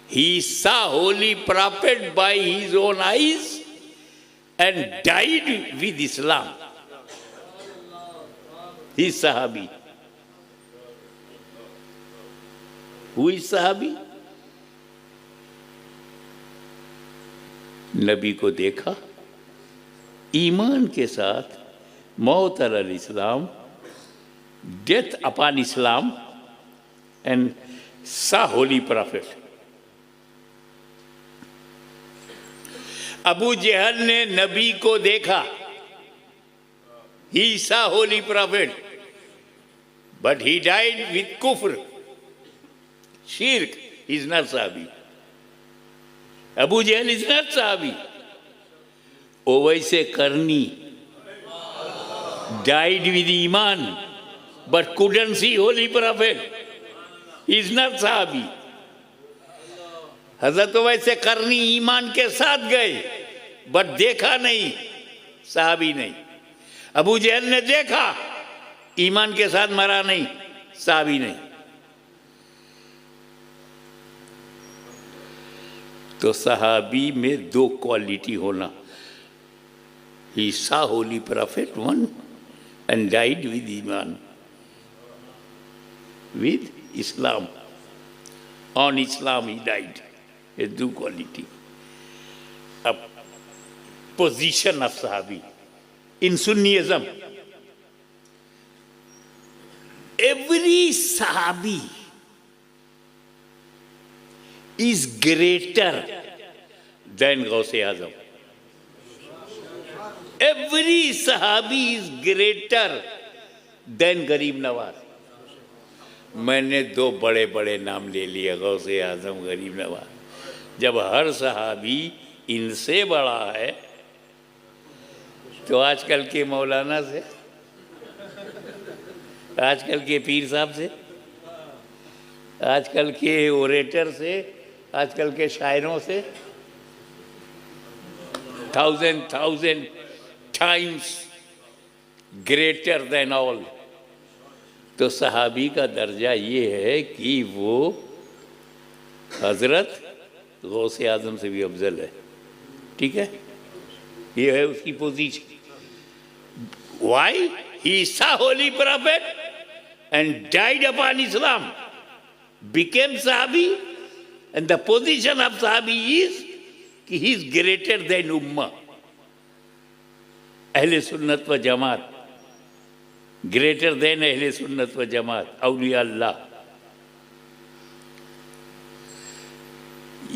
He saw holy prophet by his own eyes and died with Islam. He is Sahabi. Who is Sahabi? नबी को देखा ईमान के साथ, मौत अल इस्लाम, डेथ अपॉन इस्लाम, एंड सा होली प्रॉफिट। अबू जहल ने नबी को देखा, he saw holy prophet, but he died with कुफ्र, शिर्क, इज नॉट साहबी। अबू जहल इज नॉट साहबी। Uwais Qarni died with iman but couldn't see holy prophet, he is not sahabi. हजरत ओवैसे करनी ईमान के साथ गए बट देखा नहीं, साहबी नहीं। अबू जहल ने देखा, ईमान के साथ मरा नहीं, साहबी नहीं। तो सहाबी में दो क्वालिटी होना, ही saw holy profit one and died with Iman, with Islam. On Islam he died. A two quality. A position of Sahabi. In Sunniism, every Sahabi is greater than Gauze Azam. Every Sahabi is greater than गरीब नवाज। मैंने दो बड़े बड़े नाम ले लिए, गौसे आजम, गरीब नवाज। जब हर सहाबी इनसे बड़ा है तो आजकल के मौलाना से आजकल के पीर साहब से, आजकल के ओरेटर से, आजकल के शायरों से 1000 टाइम्स ग्रेटर देन ऑल। तो सहाबी का दर्जा ये है कि वो हजरत गौसे आजम से भी अफजल है। ठीक है, ये है उसकी position. Why he saw holy prophet and died upon Islam, became साहबी, एंड द पोजीशन ऑफ साहबी इज कि ही इज ग्रेटर देन उम्मा। अहले सुन्नत व जमात, ग्रेटर देन अहले सुन्नत व जमात, औलिया अल्लाह।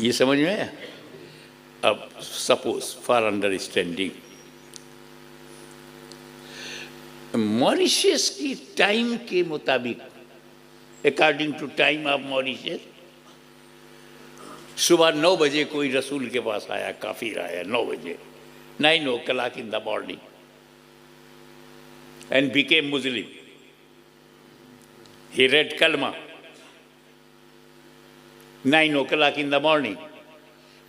ये समझ में आया? अब सपोज फॉर अंडरस्टैंडिंग, मॉरिशस की टाइम के मुताबिक, according to time of Mauritius, सुबह 9 बजे कोई रसूल के पास आया, काफिर आया 9 बजे, 9 o'clock in the morning, and became Muslim. He read Kalma 9 o'clock in the morning,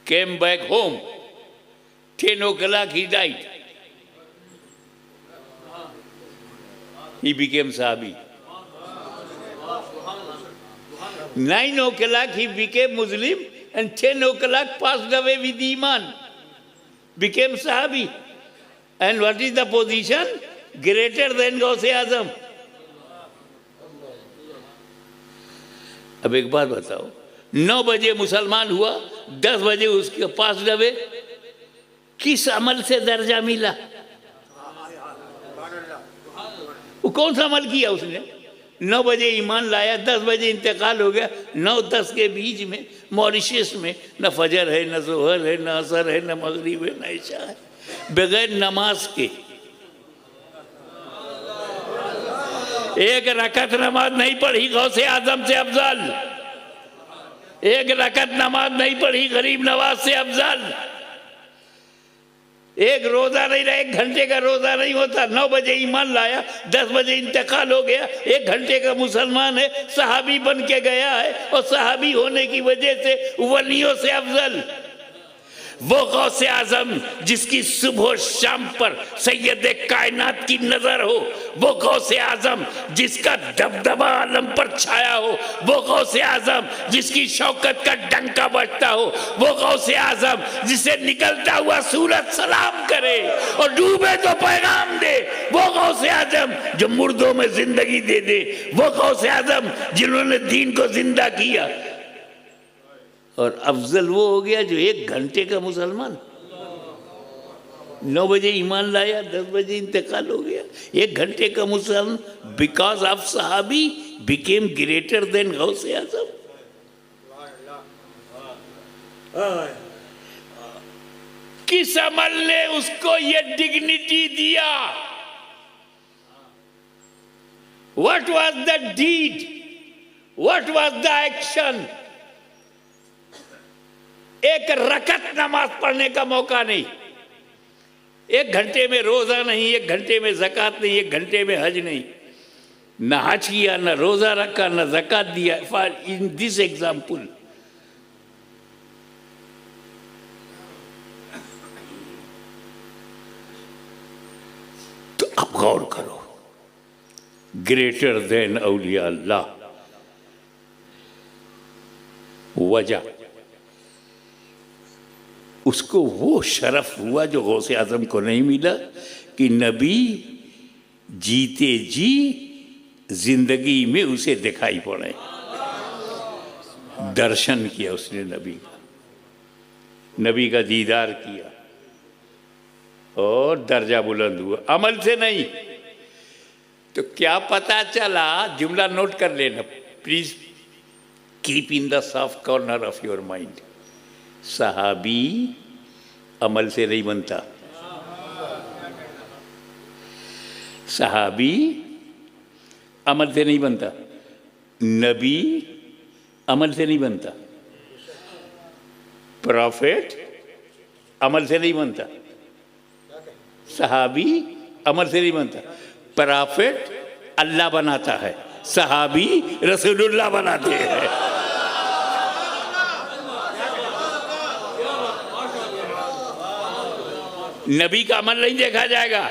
came back home 10 o'clock he died. He became Sahabi. 9 o'clock he became Muslim, and 10 o'clock passed away with Iman, became Sahabi. And what is the position? Greater than Gause Azam. अब एक बात बताओ, 9 बजे मुसलमान हुआ, 10 बजे उसके पास डबे, किस अमल से दर्जा मिला? वो कौन सा अमल किया उसने? 9 बजे ईमान लाया, 10 बजे इंतकाल हो गया। 9-10 के बीच में मॉरिशस में न फजर है, न जोहर है, न असर है, न मगरिब है, न इशा है, बगैर नमाज के। एक रकत नमाज नहीं पढ़ी गौसे आजम से अफजल, एक रकत नमाज नहीं पढ़ी गरीब नवाज से अफजल, एक रोजा नहीं रहा, 1 घंटे का रोजा नहीं होता। 9 बजे ईमान लाया, 10 बजे इंतकाल हो गया, 1 घंटे का मुसलमान है, सहाबी बन के गया है, और सहाबी होने की वजह से वलियों से अफजल। वो गौसे आजम जिसकी सुबह शाम पर सैयद कायनात की नजर हो, वो गौसे आजम जिसका दबदबा आलम पर छाया हो, वो गौसे आजम जिसकी शौकत का डंका बजता हो, वो गौसे आजम जिसे निकलता हुआ सूरज सलाम करे और डूबे तो पैगाम दे, वो गौसे आजम जो मुर्दों में जिंदगी दे दे, वो गौसे आजम जिन्होंने दीन को जिंदा किया। और अफजल वो हो गया जो 1 घंटे का मुसलमान, 9 बजे ईमान लाया, 10 बजे इंतकाल हो गया, 1 घंटे का मुसलमान, बिकॉज ऑफ सहाबी बिकेम ग्रेटर देन गौसे आजम। किस अमल ने उसको ये डिग्निटी दिया? What was the deed, what was the action? एक रकत नमाज पढ़ने का मौका नहीं, 1 घंटे में रोजा नहीं, 1 घंटे में ज़कात नहीं, 1 घंटे में हज नहीं, न हज किया, न रोजा रखा, न ज़कात दिया। फॉर इन दिस एग्जाम्पल, तो अब गौर करो, ग्रेटर देन औलिया अल्लाह। वजह उसको वो शरफ हुआ जो गौसे आजम को नहीं मिला कि नबी जीते जी जिंदगी में उसे दिखाई पड़े, दर्शन किया उसने नबी का दीदार किया और दर्जा बुलंद हुआ, अमल से नहीं। तो क्या पता चला? जुमला नोट कर लेना please, keep in the soft corner of your mind. सहाबी अमल से नहीं बनता, सहाबी अमल से नहीं बनता, नबी अमल से नहीं बनता, प्रॉफिट अमल से नहीं बनता, सहाबी अमल से नहीं बनता, प्रॉफिट अल्लाह बनाता है, सहाबी रसूलुल्लाह बनाते हैं। नबी का अमल नहीं देखा जाएगा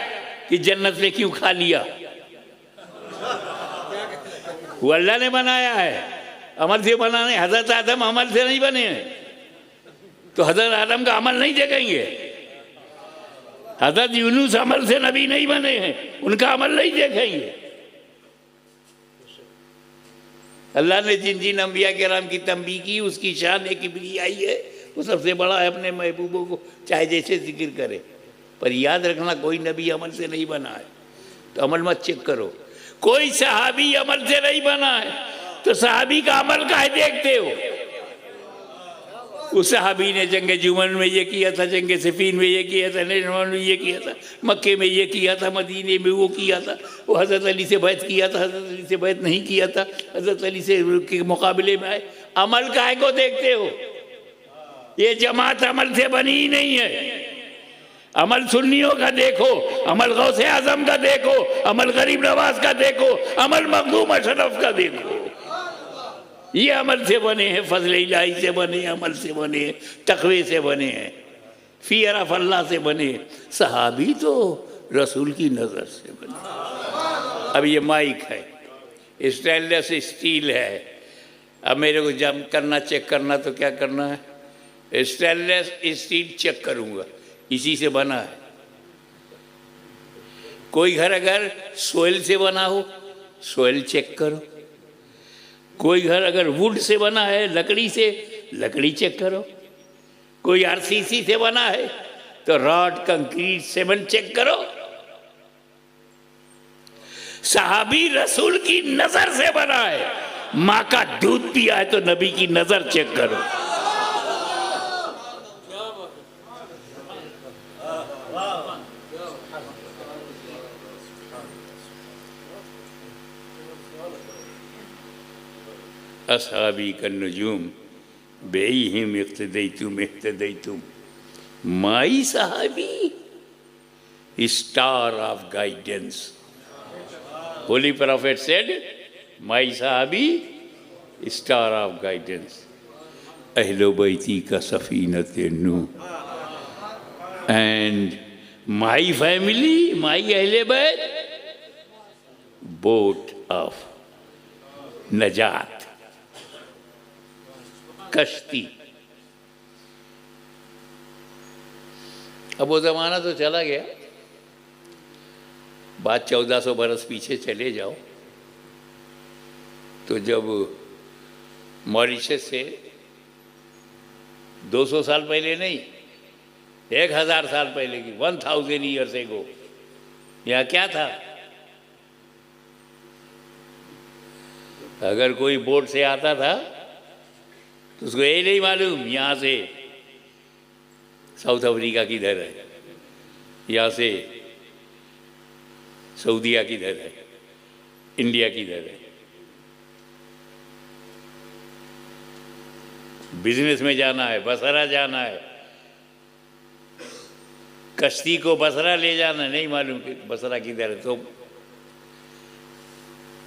कि जन्नत ने क्यों खा लिया, वो अल्लाह ने बनाया है, अमल से बनाने। हजरत आदम अमल से नहीं बने हैं, तो हजरत आदम का अमल नहीं देखेंगे। हजरत यूनुस अमल से नबी नहीं बने हैं, उनका अमल नहीं देखेंगे। अल्लाह ने जिन जिन अंबिया किराम की तंबीह की, उसकी शान एक किबरियाई है, वो सबसे बड़ा है। अपने महबूबों को चाहे जैसे जिक्र करे, पर याद रखना कोई नबी अमल से नहीं बना है, तो अमल मत चेक करो। कोई सहाबी अमल से नहीं बना है, तो सहाबी का अमल काहे देखते हो? उस सहाबी ने जंगे जुमन में ये किया था, जंगे सिफीन में ये किया था, नजरान में ये किया था, मक्के में ये किया था, मदीने में वो किया था, वो हज़रत अली से बैत किया था, हज़रत अली से बैत नहीं किया था, हज़रत अली से के मुकाबले में आए। अमल काहे को देखते हो? ये जमात अमल से बनी ही नहीं है। अमल सुन्नियों का देखो, अमल गौसे आजम का देखो, अमल गरीब नवाज का देखो, अमल मखदूम अशरफ का देखो। ये अमल से बने हैं, फजल इलाही से बने हैं, अमल से बने हैं, तकवे से बने हैं, फियर ऑफ अल्लाह से बने। सहाबी तो रसूल की नज़र से बने। अब ये माइक है, स्टेनलेस स्टील है। अब मेरे को जब करना चेक करना तो क्या करना है? स्टेनलेस स्टील चेक करूँगा, इसी से बना है। कोई घर अगर सोयल से बना हो, सोयल चेक करो। कोई घर अगर वुड से बना है, लकड़ी से, लकड़ी चेक करो। कोई आरसीसी से बना है तो रॉड, कंक्रीट, सीमेंट चेक करो। सहाबी रसूल की नजर से बना है। माँ का दूध पिया है तो नबी की नजर चेक करो। असहाबी का नजूम बेहिम इख्तदैतुम माई सहाबी star of guidance. Holi prophet said my सहाबी स्टार ऑफ गाइडेंस। अहलो बैती का सफीनत नूह एंड माई फैमिली, माई अहले बैत बोट ऑफ नजात, कश्ती। अब वो ज़माना तो चला गया, बात 1400 बरस पीछे चले जाओ तो जब मॉरिशस से 200 साल पहले नहीं, 1000 साल पहले की, 1000 ईयर्स एगो, यहाँ क्या था? अगर कोई बोट से आता था तो उसको ये नहीं मालूम यहाँ से साउथ अफ्रीका किधर है, यहाँ से सऊदीया किधर है, इंडिया किधर है। बिजनेस में जाना है, बसरा जाना है, कश्ती को बसरा ले जाना, नहीं मालूम कि बसरा किधर है, तो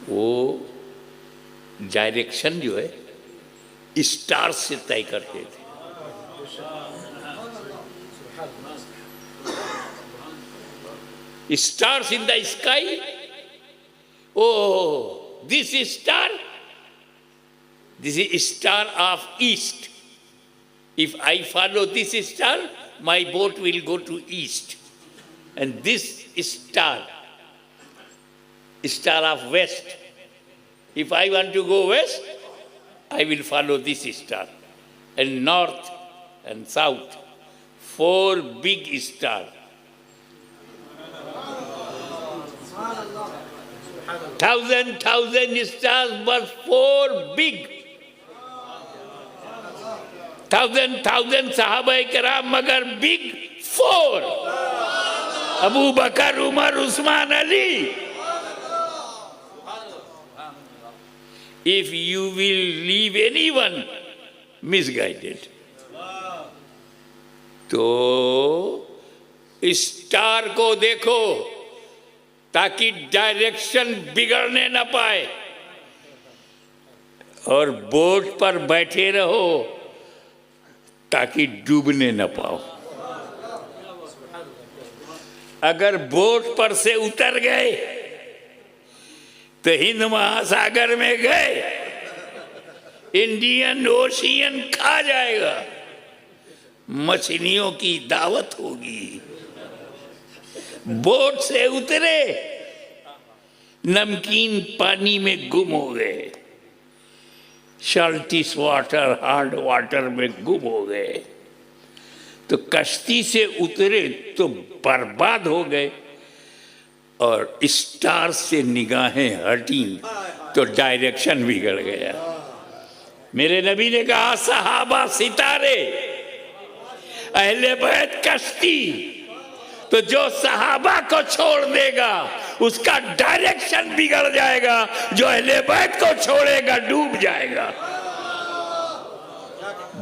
वो डायरेक्शन जो है स्टार से तय करते थे। Stars in the sky, O this star, this is star of east. If I follow this star, my boat will go to east, and this star, star of west, if I want to go west, I will follow this star, and north and south, 4 big stars. 1,000 stars, but 4 big. 1,000 sahabai kiram, magar big 4. Abu Bakr, Umar, Usman, Ali. If you will leave anyone misguided, तो star को देखो, ताकि direction बिगड़ने न पाए, और boat पर बैठे रहो ताकि डूबने न पाओ। अगर बोट पर से उतर गए तो हिंद महासागर में गए, इंडियन ओशियन खा जाएगा, मछलियों की दावत होगी। बोट से उतरे, नमकीन पानी में गुम हो गए, साल्टिस वाटर हार्ड वाटर में गुम हो गए। तो कश्ती से उतरे तो बर्बाद हो गए, और स्टार से निगाहें हटी तो डायरेक्शन बिगड़ गया। मेरे नबी ने कहा, सहाबा सितारे, अहले बैत कश्ती, तो जो सहाबा को छोड़ देगा उसका डायरेक्शन बिगड़ जाएगा, जो अहले बैत को छोड़ेगा डूब जाएगा।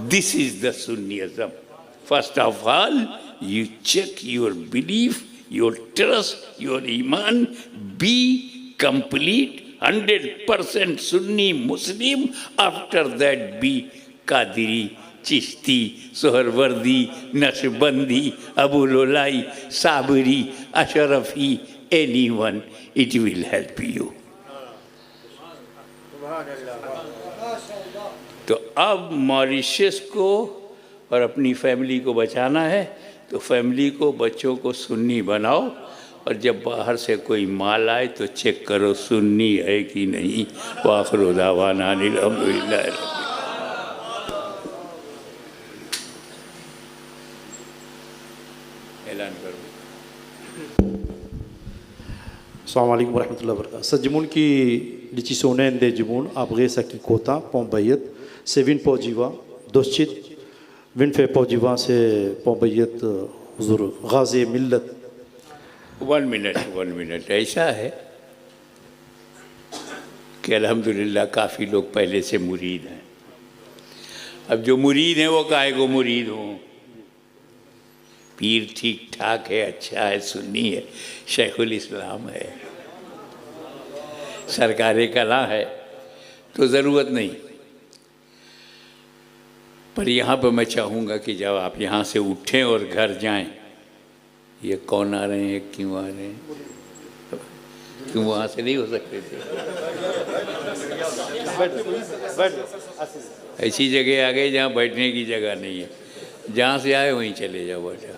This is the Sunnism. First of all you check your belief, your trust, your ईमान, be complete 100% Sunni Muslim. After that be Qadri, Chishti, Suhrawardi, Naqshbandi, Abul Ulai, Sabri, Ashrafi, anyone, it will help you. तो अब मॉरिशस को और अपनी फैमिली को बचाना है, तो फैमिली को, बच्चों को सुन्नी बनाओ, और जब बाहर से कोई माल आए तो चेक करो सुन्नी है कि नहीं। वाखिर दावाना अनिल हम्दुलिल्लाह। ऐलान करो। अस्सलाम वालेकुम वरहमतुल्लाहि वबरकातुहू। सजमुन की लिची सोने दे जमुन आप गेसा की कोता पोंबैयत सेविन पोजीवा दोस्चित विनफे पोजीवा से पोंबैयत हुजूर गाज़ी मिल्लत। 1 मिनट। ऐसा है कि अल्हम्दुलिल्लाह काफ़ी लोग पहले से मुरीद हैं। अब जो मुरीद हैं वो काहे को मुरीद हों? पीर ठीक ठाक है, अच्छा है, सुन्नी है, शेखुल इस्लाम है, सरकार कला है, तो ज़रूरत नहीं। पर यहाँ पर मैं चाहूँगा कि जब आप यहाँ से उठें और घर जाएं, ये कौन आ रहे हैं, क्यों आ रहे हैं? क्यों वहाँ से नहीं हो सकते थे? ऐसी जगह आ गए जहाँ बैठने की जगह नहीं है, जहाँ से आए वहीं चले जाओ बेटा।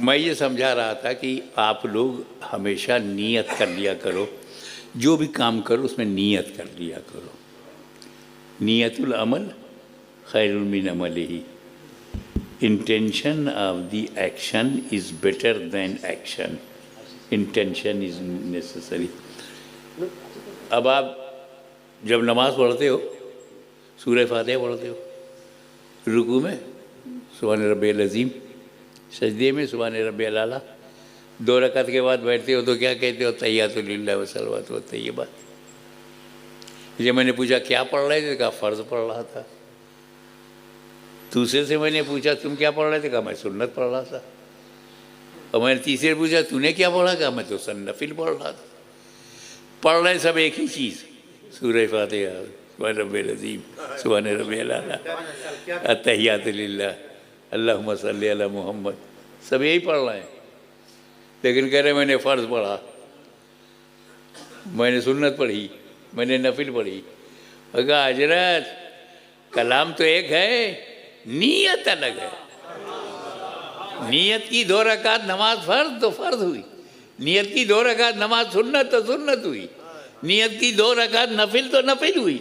मैं ये समझा रहा था कि आप लोग हमेशा नियत कर लिया करो, जो भी काम करो उसमें नियत कर लिया करो। नियतुल अमल खैरुल मिन अमलिही। Intention of the action is better than action. Intention is necessary. अब आप जब नमाज पढ़ते हो, सूरह फातिहा पढ़ते हो, रुकू में सुभान रब्बियल अज़ीम, सजदे में सुभान रब्बियल आला, 2 रकात के बाद बैठते हो तो क्या कहते हो? तहियातु लिल्लाह व सलवातु व तय्यबात। जब मैंने पूछा क्या पढ़ रहे थे, कहा फ़र्ज़ पढ़ रहा था। दूसरे से मैंने पूछा तुम क्या पढ़ रहे थे, कहा मैं सुन्नत पढ़ रहा था। और मैंने तीसरे पूछा तूने क्या पढ़ा, कहा मैं तो नफिल पढ़ रहा था। पढ़ रहे सब एक ही चीज़, सूरह फातिहा, सुभान रब्बियल अज़ीम, सुभान रब्बियल आला, अत्तहियातु लिल्लाह, अल्लाहुम्मा सल्ली अला मुहम्मद, सब यही पढ़ रहे हैं। लेकिन कह रहे मैंने फ़र्ज़ पढ़ा, मैंने सुन्नत पढ़ी, मैंने नफिल पढ़ी। कहा हजरत कलाम तो एक है, नीयत अलग है। नीयत की 2 रकात नमाज फ़र्ज तो फ़र्ज हुई, नियत की 2 रकात नमाज सुन्नत तो सुन्नत हुई, नियत की 2 रकात नफिल तो नफिल हुई।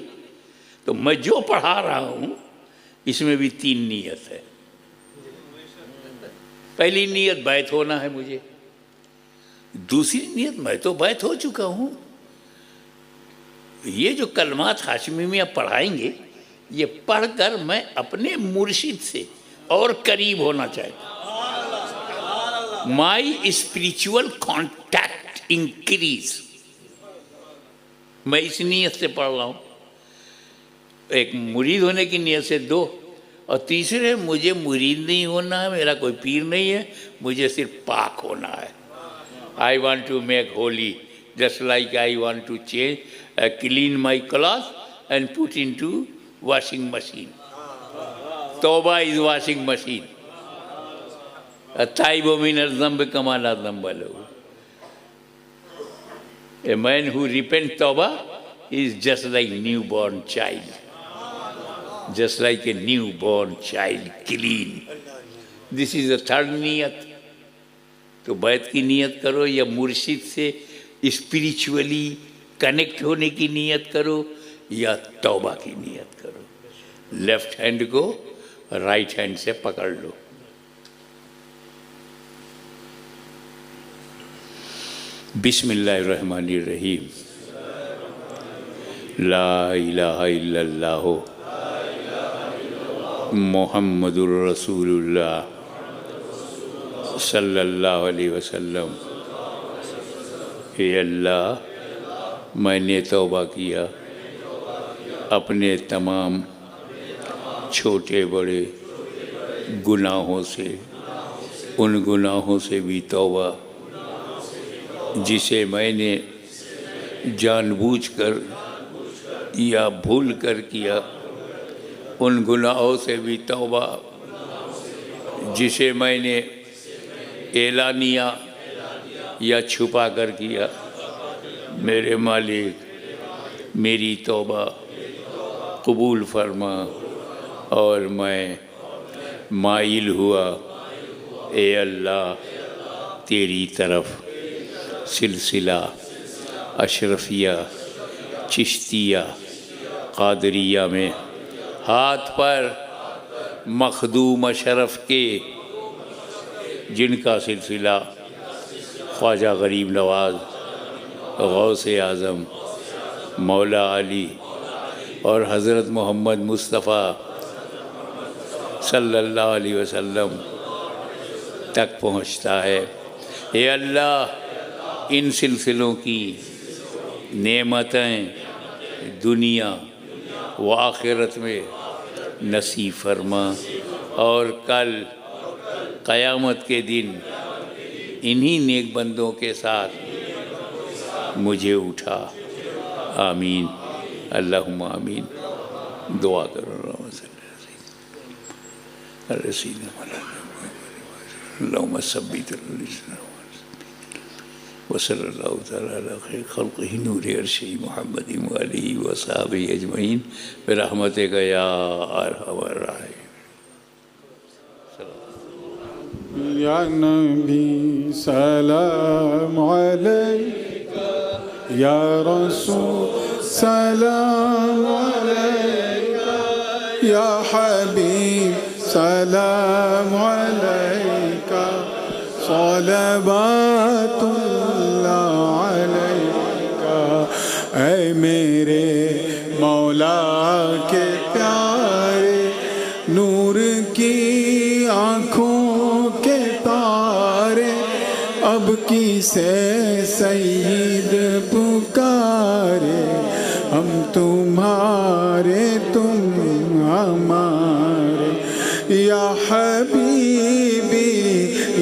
तो मैं जो पढ़ा रहा हूँ इसमें भी 3 नियत है। पहली नियत बैत होना है मुझे, दूसरी नियत मैं तो बैत हो चुका हूँ। ये जो कलमात हाशमी में आप पढ़ाएंगे, ये पढ़कर मैं अपने मुर्शिद से और करीब होना चाहता हूँ। My spiritual contact increase. मैं इस नियत से पढ़ रहा हूँ। एक मुरीद होने की नियत से 2, और तीसरे मुझे मुरीद नहीं होना है, मेरा कोई पीर नहीं है, मुझे सिर्फ पाक होना है। I want to make holy, just like I want to change, clean my cloth and put into washing machine. Tawbah is washing machine. Taibu min al-dhanbi kama la dhanba lahu. A man who repents tawbah is just like newborn child. Just like a newborn child, clean. This is the third niyat. तो बैत की नियत करो या मुर्शिद से spiritually connect होने की नियत करो या तौबा की नियत करो. लेफ्ट हैंड को राइट हैंड से पकड़ लो. बिस्मिल्लाहिर्रहमानिर्रहीम. ला इलाहा इल्लल्लाह मुहम्मदुर रसूलुल्लाह सल्लल्लाहु अलैहि वसल्लम. हे अल्लाह, मैंने तौबा किया अपने तमाम छोटे बड़े गुनाहों से, उन गुनाहों से भी तौबा जिसे मैंने जानबूझकर या भूल कर किया. उन गुनाहों से भी तौबा जिसे मैंने एलानिया या छुपा कर किया. मेरे मालिक, मेरी तौबा कबूल फरमा और मैं माइल हुआ ए अल्लाह तेरी तरफ. सिलसिला अशरफिया चिश्तिया कादरिया में हाथ पर मखदूम अशरफ के, जिनका सिलसिला ख्वाजा गरीब नवाज, गौसे आज़म, मौला अली और हज़रत मोहम्मद मुस्तफ़ा सल्लल्लाहु अलैहि वसल्लम तक पहुँचता है. हे अल्लाह, इन सिलसिलों की नेमतें दुनिया व आखिरत में नसीब फरमा और कल क़यामत के दिन इन्हीं नेक बंदों के साथ मुझे उठा. आमीन. अल्लाहुम्मा आमीन. दुआ करो. अल्लाहुम्मा सब्बित वसल्लल्लाहु तआला अला खैर खल्क़िही नूर अर्शी मुहम्मदिन व आलिही व सहाबिही अजमईन बिरहमतिका या अरहमर राहिमीन. या नबी सलाम अलैका, या रसूल सलाम अलैका, या हबीब सलाम अलैका, सलावतुल्लाह अलैका. ऐ मेरे मौला के प्यारे, नूर की आँखों के तारे, अब किसे सईद पुकारे. हम तुम्हारे तुम हमारे. या हबीबी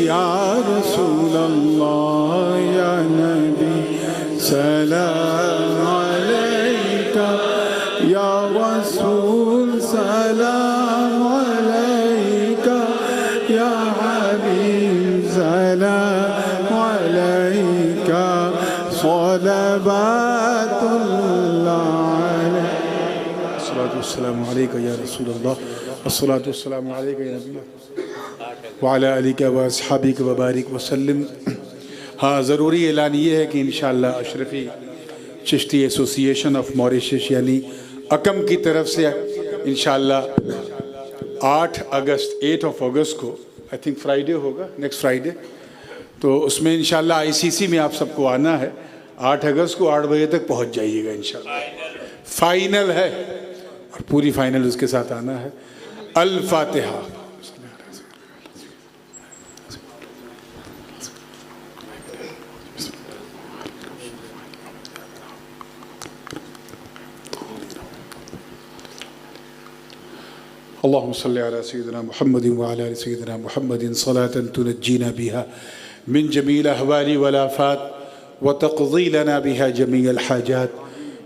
या रसूल अल्लाह, या नबी सलाम अलैका, या रसूल सलाम अलैका, या हबीब सलाम अलैका, सलावतुल्लाह अलैका. अस्सलातु वस्सलामु अलैका या रसूल अल्लाह, अस्सलातु वस्सलामु अलैका या नबी व अला आलिका व अस्हाबिका व बारिक वसल्लम. हाँ, ज़रूरी ऐलान ये है कि इंशाअल्लाह Ashrafi Chishti association of Mauritius यानी अकम की तरफ से इंशाअल्लाह 8 अगस्त को, आई थिंक फ्राइडे होगा, नेक्स्ट फ्राइडे, तो उसमें इंशाअल्लाह आईसीसी में आप सबको आना है. 8 अगस्त को 8 बजे तक पहुंच जाइएगा इंशाअल्लाह. फाइनल है और पूरी फाइनल उसके साथ आना है. अल फातिहा. अल्लाहुम्मा सल्लि अला सय्यिदिना मुहम्मदिन व अला आलि सय्यिदिना मुहम्मदिन सलातन तुनज्जीना बिहा मिन जमील अहवाली वल आफात व तक़ज़ी लना बिहा जमीअल हाजात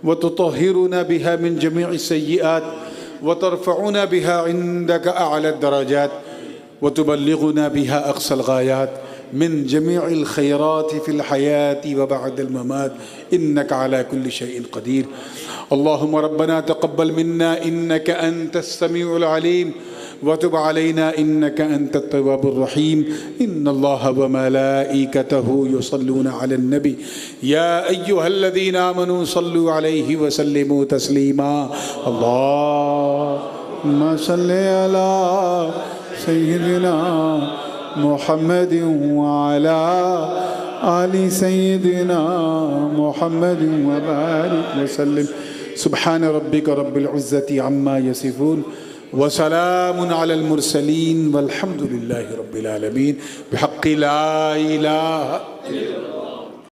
व तुतहिरुना बिहा मिन जमीअ सय्यिआत व तरफ़उना बिहा इंदका अअला दरजात व तुबल्लिगुना बिहा अक़सल गायात मिन जमीअल खैरात फ़िल हयाति व बअदल ममात इन्नका अला कुल्लि शैइन क़दीर। अल्लाहुम्मा रब्बना तक़ब्बल मिन्ना इन्नका अंतस समीउल अलीम व तुब अलैना इन्नका अंतत तव्वाबुर रहीम। इन्नल्लाहा व मलाइकतहु युसल्लूना अलन नबी या अय्युहल्लज़ीना आमनू सल्लु अलैहि व सल्लिमू तस्लीमा। अल्लाहुम्मा सल्लि अला सय्यिदिना मुहम्मदिन व अला आलि सय्यिदिना मुहम्मदिन व बारिक व सल्लिम। सुब्हान रब्बिका रब्बिल इज़्ज़ति अम्मा यसिफून व सलामुन अलल मुरसलीन वल्हम्दुलिल्लाहि रब्बिल आलमीन बिहक़्क़ि ला इलाहा